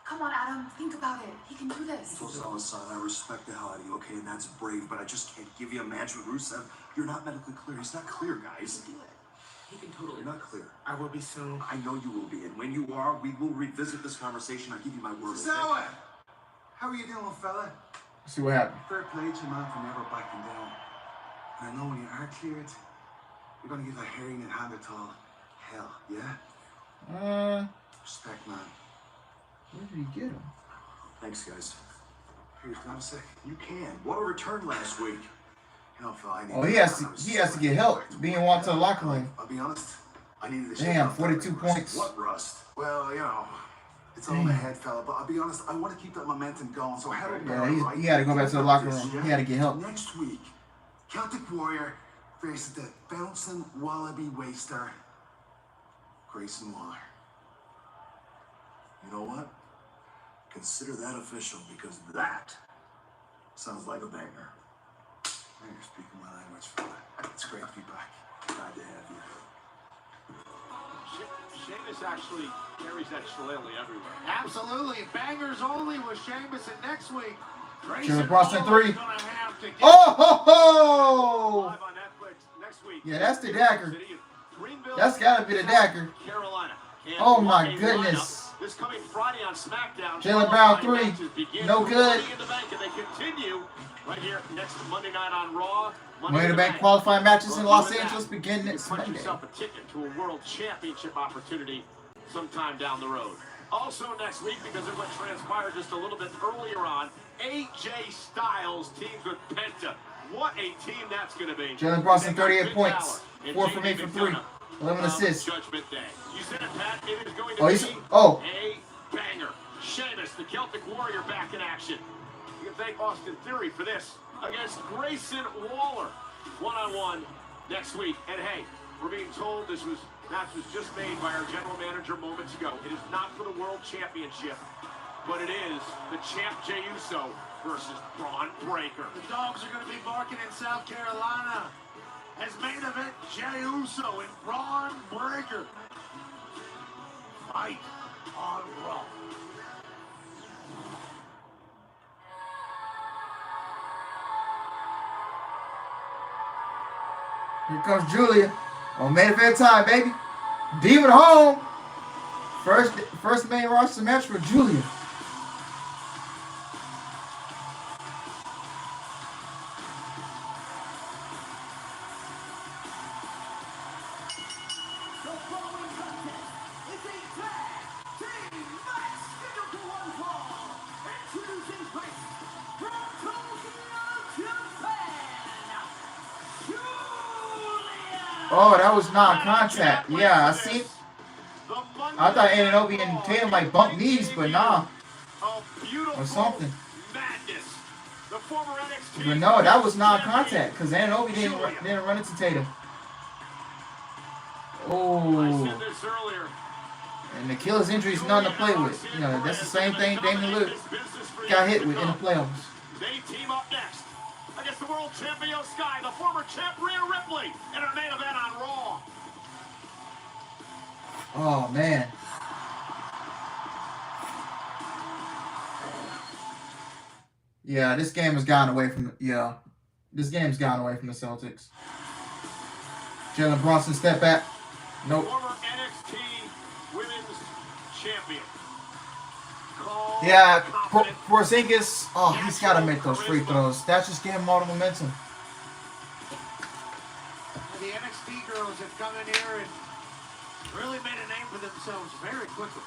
Come on, Adam. Think about it. He can do this. Son, I respect the hell out of you, okay? And that's brave, but I just can't give you a match with Rusev. You're not medically clear. He's not clear, guys. He can do it. He can totally. You're not clear. I will be soon. I know you will be, and when you are, we will revisit this conversation. I give you my word. Sour! How are you doing, fella? Let's see what happened. Fair play to you, man, for never backing down. And I know when you are cleared, you're gonna give a herring and hand it all hell, yeah? Respect, man. Where did he get him? Thanks, guys. Here's not a sec. You can. What a return last week. You know, fella, I need. Oh, he has to get help being walked to the locker room. I'll be honest. I needed the Damn, 42 points. What rust? Well, you know, it's all in the head, fella. But I'll be honest, I want to keep that momentum going. So how do Yeah, he had to go back to the locker room. He had to get help. Next week, Celtic Warrior faces the bouncing wallaby waster, Grayson Waller. You know what? Consider that official, because that sounds like a banger. You're speaking my language, fella. It's great to be back. Glad to have you. Sheamus actually carries that shillelagh everywhere. Absolutely. Bangers only with Sheamus, and next week, Jimmy Boston 3. Oh ho ho! Yeah, that's the dagger. Greenville, That's gotta be the dagger. Carolina. And Oh my what a goodness. lineup. This coming Friday on SmackDown. Jaylen Brown 3. No Money good. in the Bank, and they continue right here next Monday night on Raw. Money in the Bank qualifying matches in Los Angeles begin next Punch Monday. yourself a ticket to a World Championship opportunity sometime down the road. Also next week, because of what transpired just a little bit earlier on, AJ Styles teams with Penta. What a team that's going to be. Jalen Brunson, 38 points. 4 from 8 from 3. 11 assists. Judgment Day. You said it, Pat. It is going to Oh, be he's, a banger. Sheamus, the Celtic Warrior, back in action. You can thank Austin Theory for this against Grayson Waller. One-on-one next week. And hey, we're being told this match was just made by our general manager moments ago. It is not for the World Championship, but it is the champ Jey Uso versus Braun Breaker. The dogs are going to be barking in South Carolina as main event Jey Uso and Braun Breaker fight on Raw. Here comes Julia. On main event time, baby. Demon home. First main roster match for Julia. Oh, that was non-contact. Yeah, I see. I thought Ananobi and Tatum like bumped knees, but nah. Or something. But no, that was non-contact because Ananobi didn't run into Tatum. Oh. And Achilles injury is nothing to play with. You know, that's the same thing Damian Lillard got hit with in the playoffs. They team up next against the world champion Sky, the former champ Rhea Ripley, in our main event on Raw. Oh man. Yeah, this game has gotten away from this game's gone away from the Celtics. Jalen Brunson step back. Nope. Former NXT Women's Champion. Yeah, Porzingis, oh, he's got to make those free throws. That's just giving him all the momentum. The NXT girls have come in here and really made a name for themselves very quickly.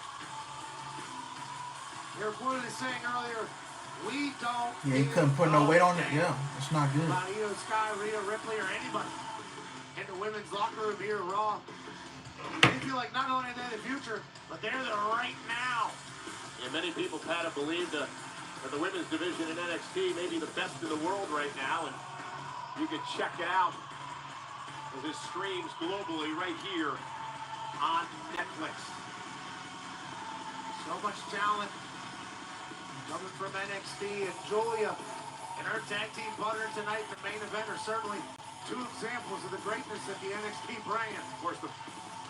They were reportedly saying earlier, we don't. Yeah, he couldn't put no weight on it. Yeah, it's not good. About Io Sky, Rhea Ripley, or anybody in the women's locker room here at Raw. They feel like not only are they the future, but they're the right now. And many people, Pat, have believed that the women's division in NXT may be the best in the world right now, and you can check it out as it streams globally right here on Netflix. So much talent coming from NXT, and Julia and her tag team partner tonight, the main event, are certainly two examples of the greatness of the NXT brand. Of course, the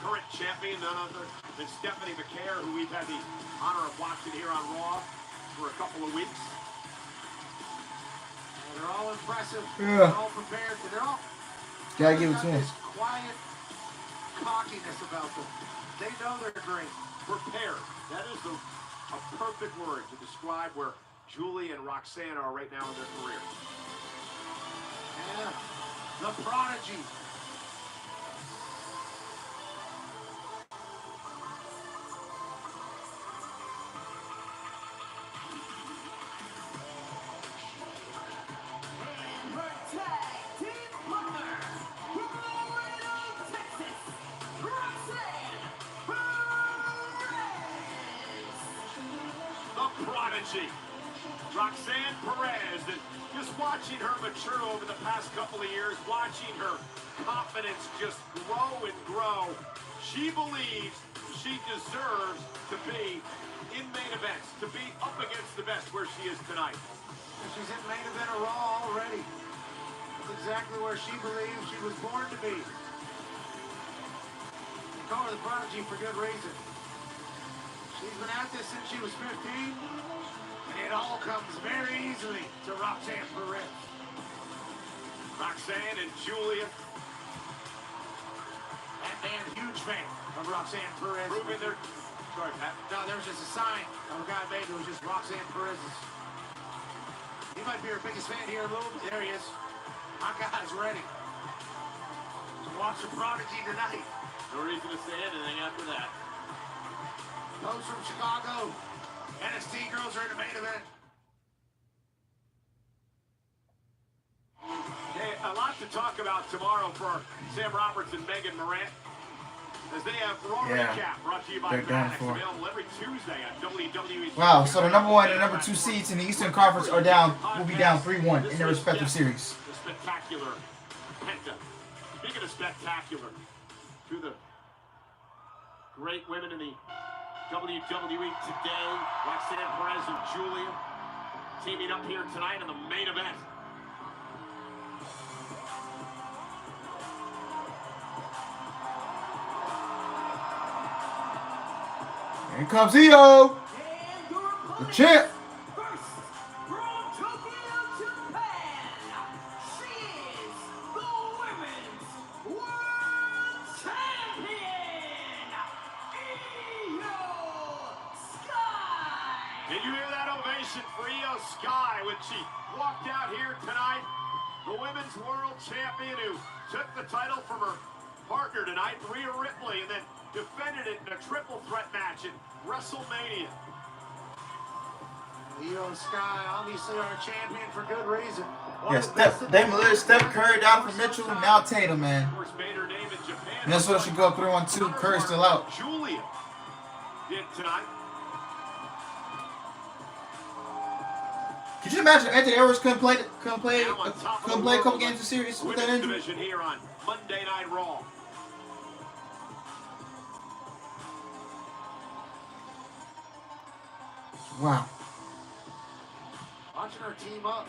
current champion, none other than Stephanie McCare, who we've had the honor of watching here on Raw for a couple of weeks. And they're all impressive. Yeah. They're all prepared. They're all Gotta give it to him. this quiet cockiness about them. They know they're great. Prepared. That is a perfect word to describe where Julie and Roxanne are right now in their career. Yeah. The prodigy. Roxanne Perez, and just watching her mature over the past couple of years, watching her confidence just grow and grow, she believes she deserves to be in main events, to be up against the best where she is tonight. And she's in main event of Raw already. That's exactly where she believes she was born to be. They call her the prodigy for good reason. She's been at this since she was 15. It all comes very easily to Roxanne Perez. Roxanne and Julia That man, huge fan of Roxanne Perez. Proving their... Sorry, Pat. No, there was just a sign of a guy made it was just Roxanne Perez's. He might be our biggest fan here, Lou. There he is. My guy's ready to watch the prodigy tonight. No reason to say anything after that. Those from Chicago. NXT girls are in the main event. Hey, a lot to talk about tomorrow for Sam Roberts and Megan Morant. As they have Raw Recap brought to you by Backlash, available every Tuesday on WWE. Wow, so the number 1 and number 2 seeds in the Eastern Conference are down, will be down 3-1 in their respective series. The spectacular Penta. Speaking of spectacular, to the great women in the WWE today, Roxanne Perez and Julia teaming up here tonight in the main event. Here comes EO, the champ. First, from Tokyo, Japan, she is the Women's World Champion, Io Sky. Did you hear that ovation for Io Sky when she walked out here tonight? The Women's World Champion who took the title from her partner tonight, Rhea Ripley, and then defended it in a triple threat match in WrestleMania. Io Sky, obviously our champion for good reason. Yes, Dame Lillard, Steph Curry, Donovan Mitchell, now Tatum, man. Of course, made her name in Japan. Minnesota should go 3-1-2. Curry's still out. Julia did tonight. Could you imagine Anthony Edwards couldn't play a couple games of series with that injury? Division here on Monday Night Raw. Wow. Watching our team up.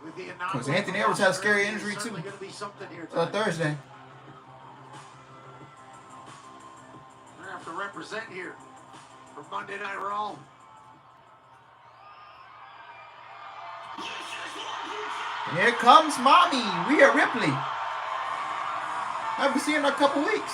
With the Because Anthony Edwards had a scary injury too. Thursday. We're going to have to represent here for Monday Night Raw. And here comes Mommy, Rhea Ripley. Haven't seen her in a couple weeks.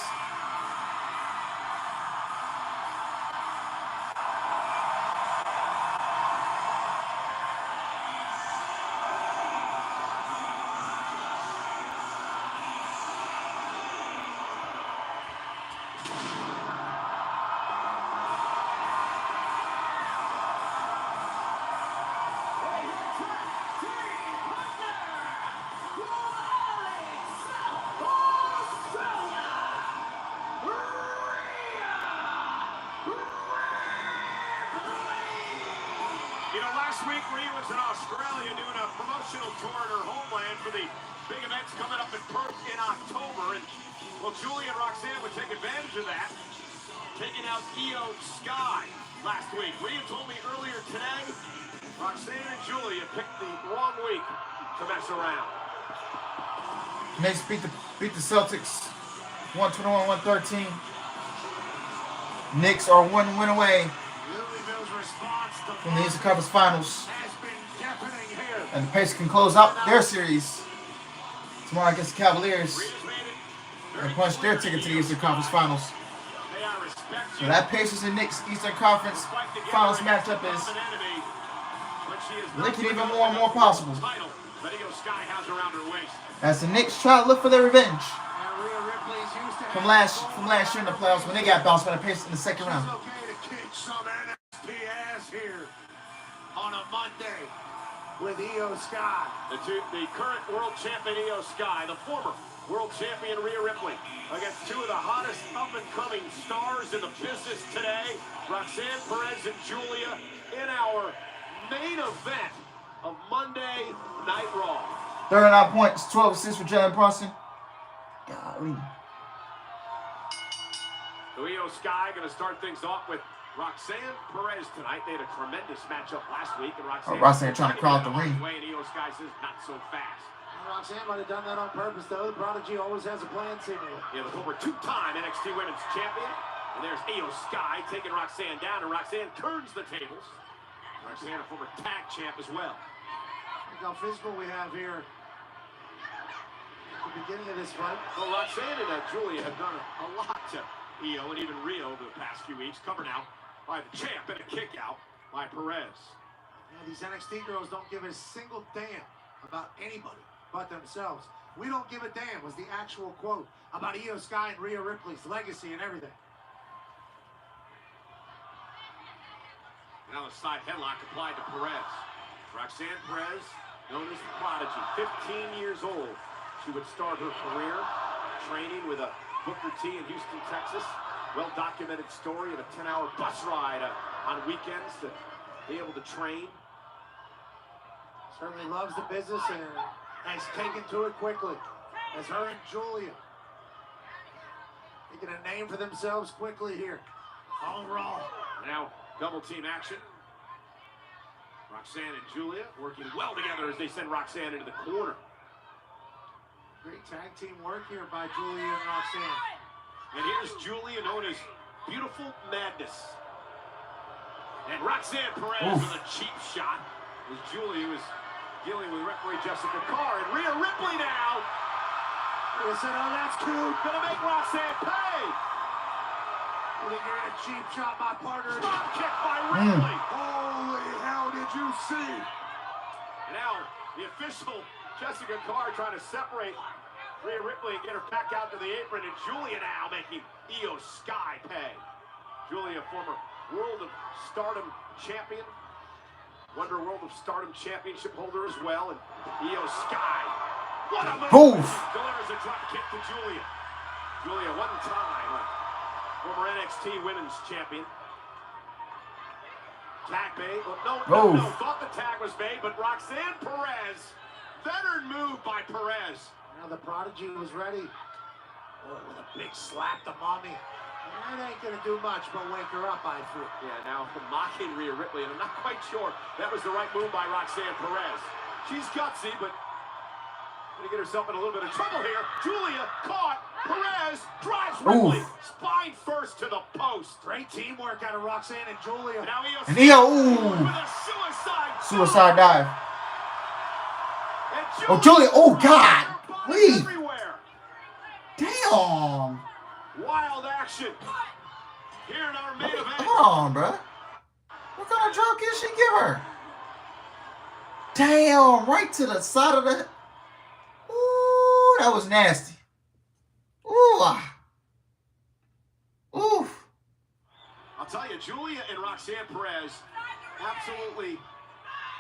Last week, Rhea was in Australia doing a promotional tour in her homeland for the big events coming up in Perth in October. And, well, Julia and Roxanne would take advantage of that, taking out Io Sky last week. Rhea told me earlier today, Roxanne and Julia picked the wrong week to mess around. Knicks beat the Celtics 121-113. Knicks are 1 win away from the Eastern Conference Finals. And the Pacers can close out their series tomorrow against the Cavaliers and punch their ticket to the Eastern Conference Finals. So that Pacers and Knicks Eastern Conference Finals matchup is making even more and more possible. As the Knicks try to look for their revenge from last year in the playoffs when they got bounced by the Pacers in the second round. Here on a Monday with Io Sky. The current world champion Io Sky, the former world champion Rhea Ripley, against two of the hottest up-and-coming stars in the business today, Roxanne Perez and Julia, in our main event of Monday Night Raw. 39 points, 12 assists for Jalen Brunson. Golly. So Io Sky going to start things off with Roxanne Perez tonight. They had a tremendous matchup last week, and Roxanne trying to crawl out the ring. And Io Sky says not so fast. Roxanne might have done that on purpose, though. The Prodigy always has a plan, seemingly. Yeah, the former two-time NXT Women's Champion. And there's Io Sky taking Roxanne down, and Roxanne turns the tables. Roxanne, a former tag champ as well. Look how physical we have here. the beginning of this fight. Well, Roxanne and Julia have done a lot to Io and even Rio over the past few weeks. Covered now by the champ and a kick out by Perez. Yeah, these NXT girls don't give a single damn about anybody but themselves. We don't give a damn was the actual quote about Io Sky and Rhea Ripley's legacy and everything. Now the side headlock applied to Perez. Roxanne Perez, known as the Prodigy, 15 years old. She would start her career training with a Booker T in Houston, Texas. Well-documented story of a 10-hour bus ride on weekends to be able to train. Certainly loves the business and has taken to it quickly. As her and Julia making a name for themselves quickly here. All Raw. Now double team action. Roxanne and Julia working well together as they send Roxanne into the corner. Great tag team work here by Julia and Roxanne. And here's Julia, known as Beautiful Madness. And Roxanne Perez with a cheap shot as Julia was dealing with referee Jessica Carr. And Rhea Ripley now. Rhea said, oh, that's cute. Gonna make Roxanne pay. You think you're in a cheap shot, my partner? Drop kick by Ripley. Holy hell, did you see? And now the official Jessica Carr trying to separate Rhea Ripley and get her back out to the apron, and Julia now making Io Sky pay. Julia, former World of Stardom champion, Wonder World of Stardom championship holder as well, and Io Sky. What a move! Delivers a drop kick to Julia. Julia, one time, former NXT Women's Champion. Tag made. No. Thought the tag was made, but Roxanne Perez. Veteran move by Perez. Now the Prodigy was ready. Oh, with a big slap to Mommy. That ain't gonna do much but wake her up, I feel. Yeah, now mocking Rhea Ripley, and I'm not quite sure that was the right move by Roxanne Perez. She's gutsy, but gonna get herself in a little bit of trouble here. Julia caught. Perez drives Ripley. Spine first to the post. Great teamwork out of Roxanne and Julia. Now Io, with a suicide dive. Oh, Julia, oh God. Wait. Everywhere. Damn. Wild action. Here in our main event. Hold on, bro. What kind of drop kick she give her? Damn, right to the side of the... Ooh, that was nasty. Ooh. Oof. I'll tell you, Julia and Roxanne Perez absolutely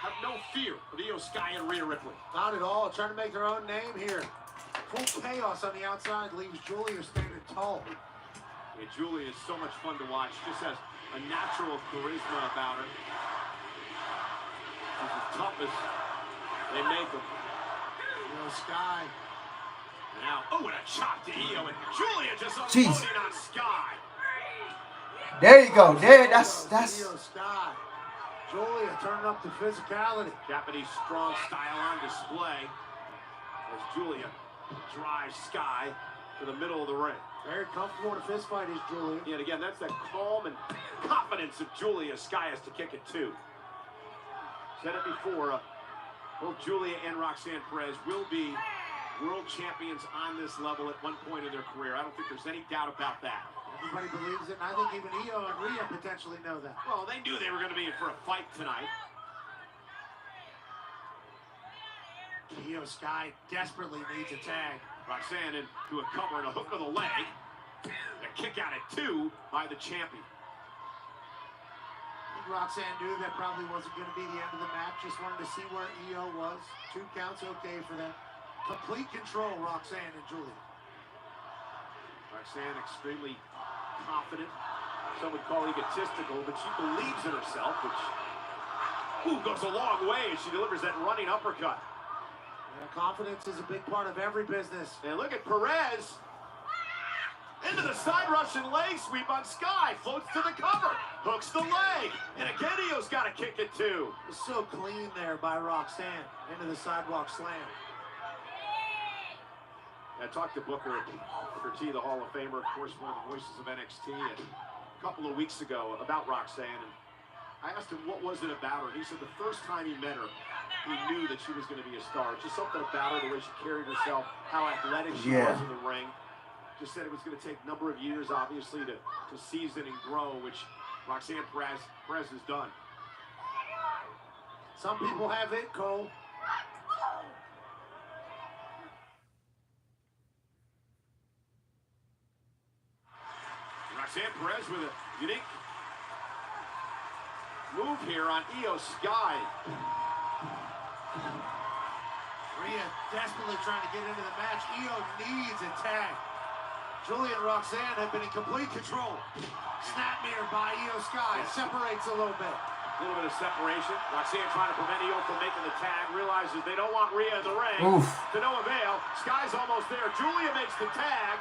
have no fear of Io Sky and Rhea Ripley. Not at all. Trying to make their own name here. Full chaos on the outside leaves Julia standing tall. Yeah, Julia is so much fun to watch. She just has a natural charisma about her. She's as tough as they make them. Io Sky. Now, and a chop to Io, and Julia just unloading on Sky. There you go. There, that's. Io Sky. Julia turning up the physicality. Japanese strong style on display as Julia drives Sky to the middle of the ring. Very comfortable in a fist fight is Julia. Yeah, and again, that's that calm and confidence of Julia. Sky has to kick it too. Said it before, both Julia and Roxanne Perez will be world champions on this level at one point in their career. I don't think there's any doubt about that. Everybody believes it, and I think even Io and Rhea potentially know that. Well, they knew they were going to be in for a fight tonight. Io Sky desperately needs a tag. Roxanne into a cover and a hook of the leg. A kick out at 2 by the champion. I think Roxanne knew that probably wasn't going to be the end of the match. Just wanted to see where Io was. 2 counts okay for them. Complete control, Roxanne and Julia. Roxanne extremely confident. Some would call egotistical, but she believes in herself, which goes a long way as she delivers that running uppercut. Yeah, confidence is a big part of every business. And look at Perez. Into the side Russian leg sweep on Sky. Floats to the cover. Hooks the leg. And again, Io's got to kick it too. It's so clean there by Roxanne. Into the sidewalk slam. I talked to Booker T, the Hall of Famer, of course, one of the voices of NXT, a couple of weeks ago about Roxanne. And I asked him what was it about her. He said the first time he met her, he knew that she was going to be a star. Just something about her, the way she carried herself, how athletic she was in the ring. Just said it was going to take a number of years, obviously, to season and grow, which Roxanne Perez has done. Some people have it, Cole. Roxanne Perez with a unique move here on Io Sky. Rhea desperately trying to get into the match. Io needs a tag. Julia and Roxanne have been in complete control. Snap mirror by Io Sky. Separates a little bit. A little bit of separation. Roxanne trying to prevent Io from making the tag. Realizes they don't want Rhea in the ring. Oof. To no avail. Sky's almost there. Julia makes the tag.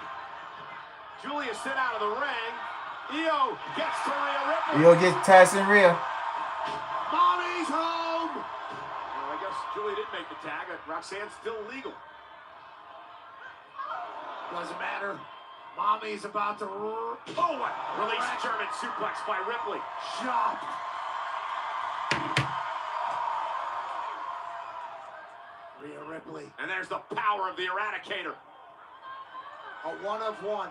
Julia sent out of the ring. Io gets to Rhea Ripley. Io gets Taz and Rhea. Mommy's home. Well, I guess Julia didn't make the tag. Roxanne's still legal. Doesn't matter. Mommy's about to... Release German suplex by Ripley. Chopped. Rhea Ripley. And there's the power of the Eradicator. A 1-of-1.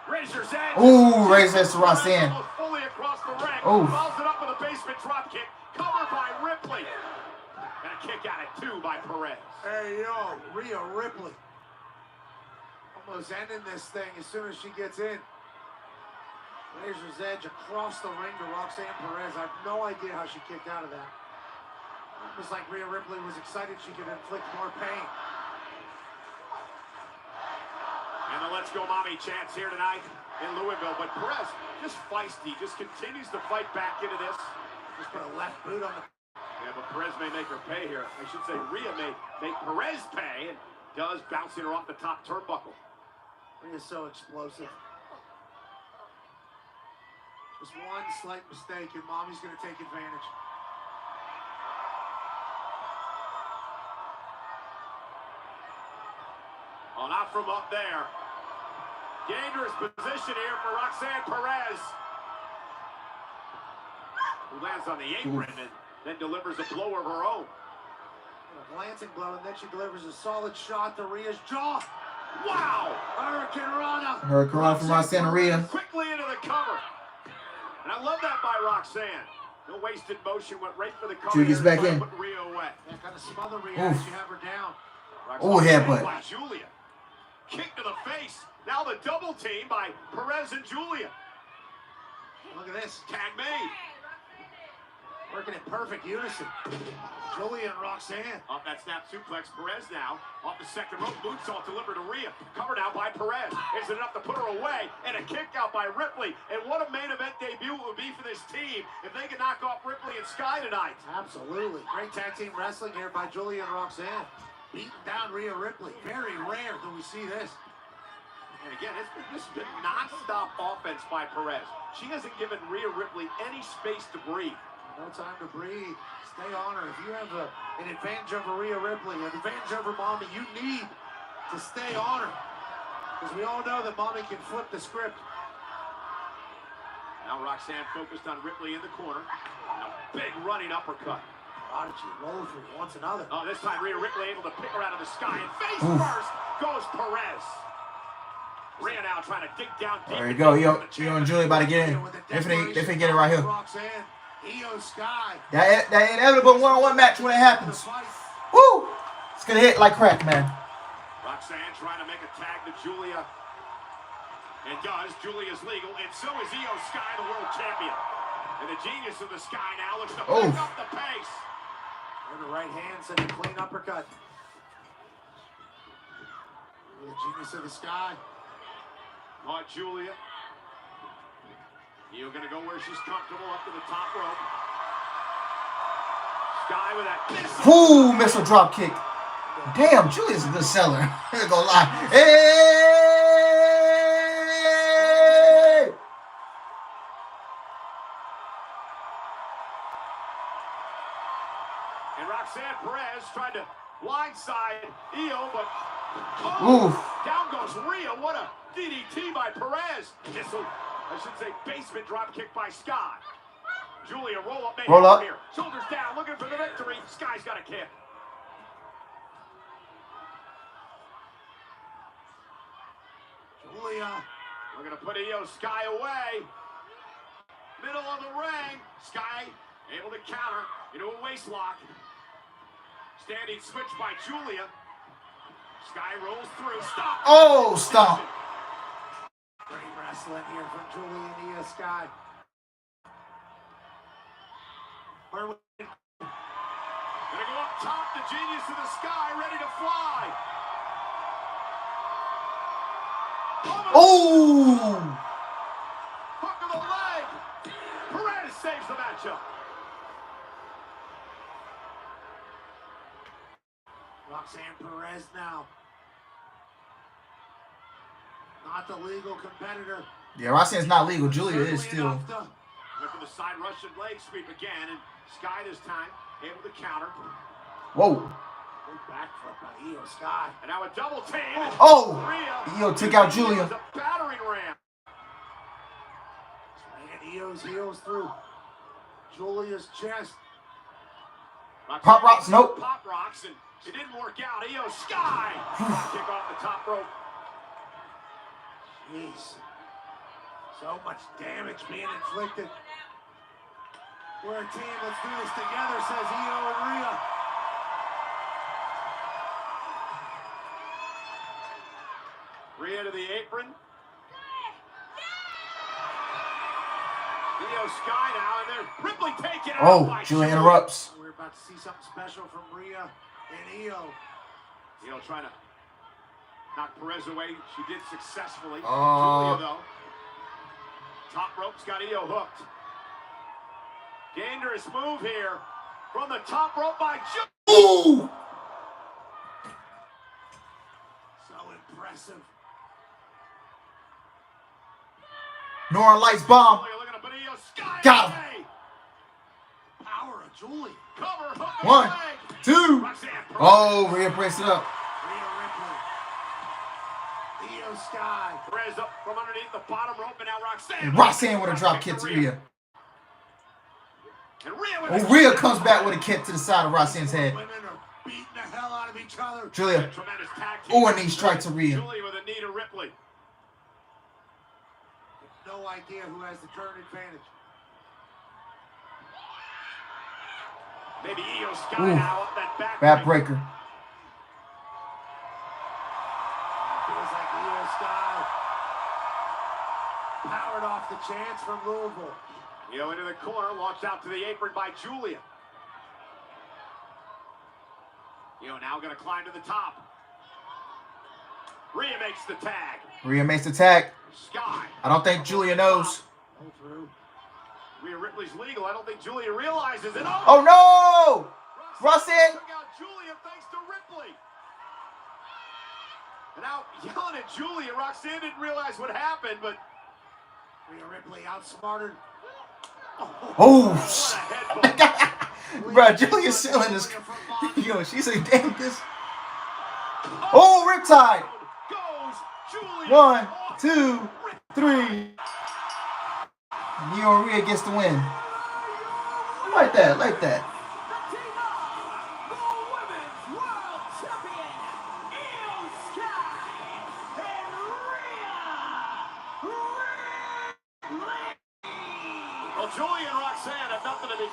Razor's Edge. Ooh, Razor's to Roxanne. Fully across the ring. Ooh. Follows it up with a basement drop kick. Covered by Ripley. And a kick out at 2 by Perez. Hey, yo, Rhea Ripley. Almost ending this thing as soon as she gets in. Razor's Edge across the ring to Roxanne Perez. I have no idea how she kicked out of that. It was like Rhea Ripley was excited she could inflict more pain. And the Let's Go Mommy chants here tonight in Louisville. But Perez, just feisty, just continues to fight back into this. Just put a left boot on the... Yeah, but Perez may make her pay here. I should say Rhea may make Perez pay, and does, bouncing her off the top turnbuckle. Rhea's so explosive. Just one slight mistake, and Mommy's going to take advantage. Oh, not from up there. Dangerous position here for Roxanne Perez. Who lands on the apron and then delivers a blow of her own. A glancing blow, and then she delivers a solid shot to Rhea's jaw. Wow! Hurricane Rana. Hurricane Rana from Roxanne and Rhea. Quickly into the cover. And I love that by Roxanne. No wasted motion, went right for the cover. Julia's back in. Put Rhea away. Yeah, kind of smother Rhea as you have her down. Oh, headbutt. By Julia. Kick to the face. Now the double team by Perez and Julia. Look at this. Tag made. Working in perfect unison. Julia and Roxanne. Off that snap suplex, Perez now. Off the second rope, moonsault delivered to Rhea. Covered out by Perez. Is it enough to put her away? And a kick out by Ripley. And what a main event debut it would be for this team if they could knock off Ripley and Sky tonight. Absolutely. Great tag team wrestling here by Julia and Roxanne. Beating down Rhea Ripley. Very rare do we see this. And again, this has been non-stop offense by Perez. She hasn't given Rhea Ripley any space to breathe. No time to breathe. Stay on her. If you have an advantage over Rhea Ripley, an advantage over Mommy, you need to stay on her. Because we all know that Mommy can flip the script. Now Roxanne focused on Ripley in the corner. A big running uppercut. Prodigy roll through once another. Oh, this time Rhea Ripley able to pick her out of the sky. And face first goes Perez. Rhea now trying to dig down deep. There you go. Io and Julia about to get in. If they get it right here. Roxanne, Io Sky. That inevitable one-on-one match when it happens. Woo! It's gonna hit like crack, man. Roxanne trying to make a tag to Julia. And does. Julia's legal, and so is Io Sky, the world champion. And the genius of the Sky now looks to pick up the pace. With the right hand, send a clean uppercut. The genius of the Sky. Caught Julia. Io gonna go where she's comfortable, up to the top rope. Sky with that missile. Ooh, missile drop kick. Damn, Julia's a good seller. I'm not gonna lie. Hey! And Roxanne Perez tried to blindside Io, but down goes Rhea. What a DDT by Perez. Missile, I should say basement drop kick by Sky. Julia, roll up. Roll up. Here. Shoulders down, looking for the victory. Sky's got a kick. Julia. We're going to put Io Sky away. Middle of the ring. Sky able to counter into a waist lock. Standing switch by Julia. Sky rolls through. Stop. Oh, stop. Great wrestling here from Julia and Io Sky. Where we Gonna go up top, the genius of the Sky, ready to fly. Oh! Hook of the leg. Perez saves the matchup. Roxanne Perez now. Not the legal competitor. Yeah, Roxanne's not legal. Julia is still. Look for the side Russian leg sweep again, and Sky this time able to counter. Whoa. Good backflip by Io Sky. And now a double team. Oh! Rhea. Io took out Julia. A battering ram. And Io's heels through Julia's chest. Pop rocks, nope. Pop rocks, and it didn't work out. Io Sky. Kick off the top rope. Jeez. So much damage being inflicted. We're a team. Let's do this together, says Io and Rhea. Rhea to the apron. Io Sky now, and they're Ripley taking it out by Julia interrupts. We're about to see something special from Rhea and Io. Io trying to knock Perez away. She did successfully. Julia, though. Top rope's got Io hooked. Dangerous move here from the top rope by Julia. Ooh! So impressive. Northern Lights bomb. Julia looking to put Io Sky Got away. him. Power of Julia. Cover, hook, One, leg. two. Roxanne Perez. Oh, Rhea breaks it up. Rhea Ripley. Io Sky. Perez up from underneath the bottom rope, and now Roxanne. And Roxanne with a drop kick to Rhea. And Rhea with Oh, Rhea comes back with a kick to the side of Roxanne's head. Women are beating the hell out of each other. Julia. tremendous tag team. Oh, a knee strike to Rhea. Julia with a knee to Ripley. No idea who has the turn advantage. Maybe Io Sky Ooh. now up that back. Bad breaker. Feels like Io Sky powered off the chance from Louisville. Io into the corner, launched out to the apron by Julia. Io now going to climb to the top. Rhea makes the tag. Rhea makes the tag. Sky. I don't think Julia knows. Go through. Rhea Ripley's legal. I don't think Julia realizes it. Oh no! Roxanne. Took out Julia thanks to Ripley. And now yelling at Julia. Roxanne didn't realize what happened, but Rhea Ripley outsmarted. Oh, what a headbutt. bro, Julia's selling this. Yo, she's a damn this. Oh, riptide. Goes Julia. 1, 2, 3. Io Rhea gets the win. Like that, like that. Well, Julia and Roxanne have nothing to be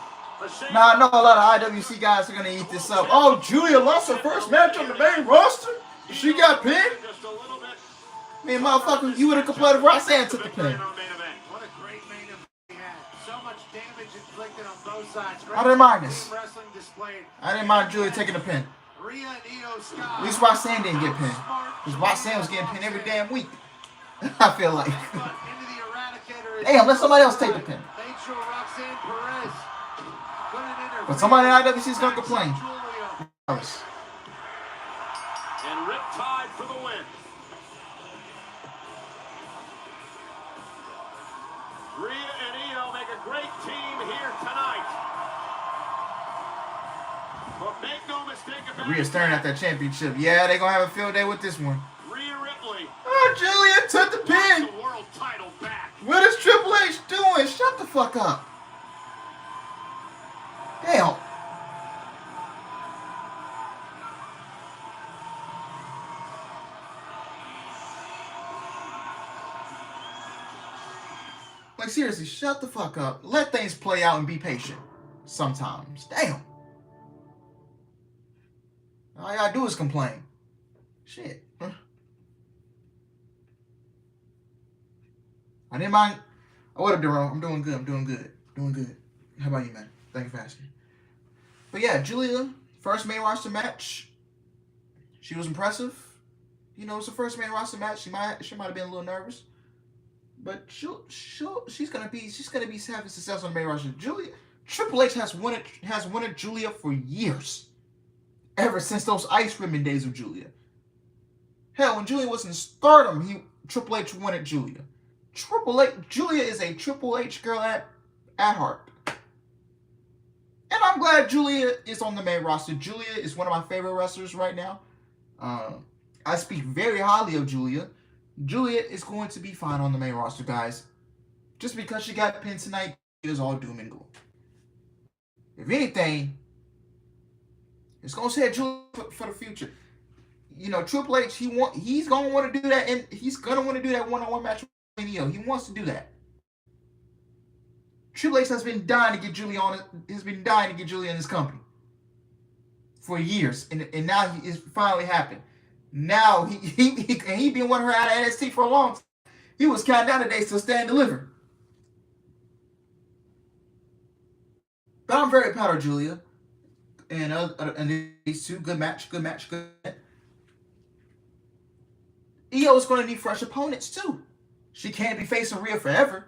ashamed. Now I know a lot of IWC guys are gonna eat this up. Oh, Julia lost her first match on the main roster. She got pinned. Just a little bit. Man, motherfucker, you would have complained if Roxanne took the pin. What a great main event we had. So much damage inflicted on both sides. I didn't mind this. Team wrestling displayed. I didn't mind Julia taking the pin. Rhea and Io Sky. At least Roxanne didn't get pinned. Because Roxanne was getting pinned every damn week. I feel like. Into the Eradicator. Damn, let somebody else take the pin. Made sure Roxanne Perez put it in her. But somebody in IWC is gonna complain. Julia. And Riptide for the win. Rhea and Io make a great team here tonight. But make no mistake about Rhea's staring at that championship. Yeah, they're gonna have a field day with this one. Rhea Ripley. Oh, Julia took the pin. The world title back. What is Triple H doing? Shut the fuck up. Damn. Like, seriously, shut the fuck up. Let things play out and be patient sometimes. Damn. All you gotta do is complain. Shit. Huh? I didn't mind. What up, Daryl? I'm doing good. I'm doing good. Doing good. How about you, man? Thank you for asking. But yeah, Julia, first main roster match. She was impressive. You know, it's the first main roster match. She might have been a little nervous. But she's gonna be having success on the main roster. Triple H has wanted Julia for years, ever since those Ice Ribbon days of Julia. Hell, when Julia was in Stardom, Triple H wanted Julia. Julia is a Triple H girl at heart, and I'm glad Julia is on the main roster. Julia is one of my favorite wrestlers right now. I speak very highly of Julia. Julia is going to be fine on the main roster, guys. Just because she got pinned tonight is all doom and gloom. If anything, it's going to set Julia for the future. You know, Triple H, he's going to want to do that, and he's going to want to do that one-on-one match with Neo. He wants to do that. Triple H has been dying to get Julia in his company for years, and now it's finally happened. Now he been wanting her out of NXT for a long time. He was counting down the days to stand and deliver. But I'm very proud of Julia and these two. Good match. Io is going to need fresh opponents too. She can't be facing Rhea forever.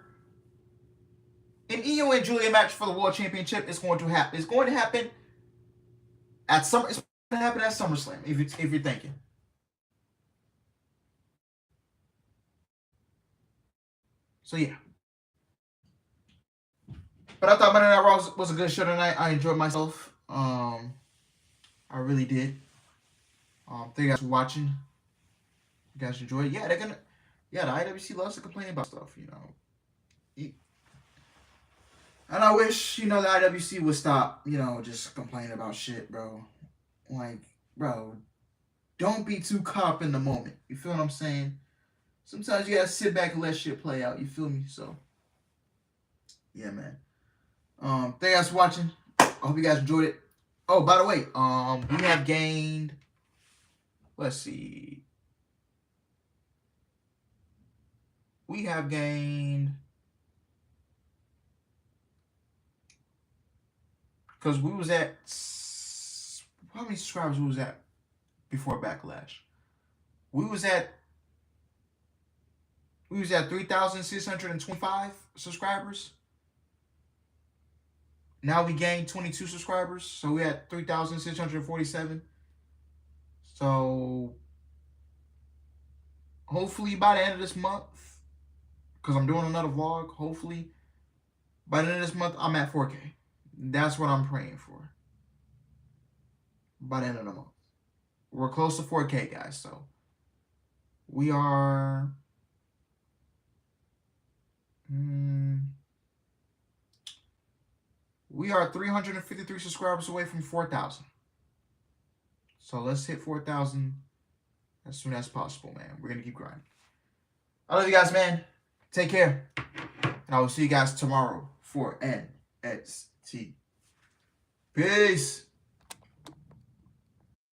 An Io and Julia match for the World Championship is going to happen. It's going to happen at SummerSlam. If you're thinking. So yeah. But I thought Monday Night Raw was a good show tonight. I enjoyed myself. I really did. Thank you guys for watching. You guys enjoyed it. Yeah, the IWC loves to complain about stuff, you know. And I wish, the IWC would stop, just complaining about shit, bro. Like, bro, don't be too caught up in the moment. You feel what I'm saying? Sometimes you gotta sit back and let shit play out. You feel me? So, yeah, man. Thank you guys for watching. I hope you guys enjoyed it. Oh, by the way, we have gained. Let's see. We have gained. Because we was at. How many subscribers we was at before Backlash? We was at 3,625 subscribers. Now we gained 22 subscribers, so we're at 3,647. So hopefully by the end of this month, because I'm doing another vlog, hopefully by the end of this month I'm at 4K. That's what I'm praying for. By the end of the month. We're close to 4K, guys, so we are... We are 353 subscribers away from 4,000. So let's hit 4,000 as soon as possible, man. We're going to keep grinding. I love you guys, man. Take care. And I will see you guys tomorrow for NXT. Peace.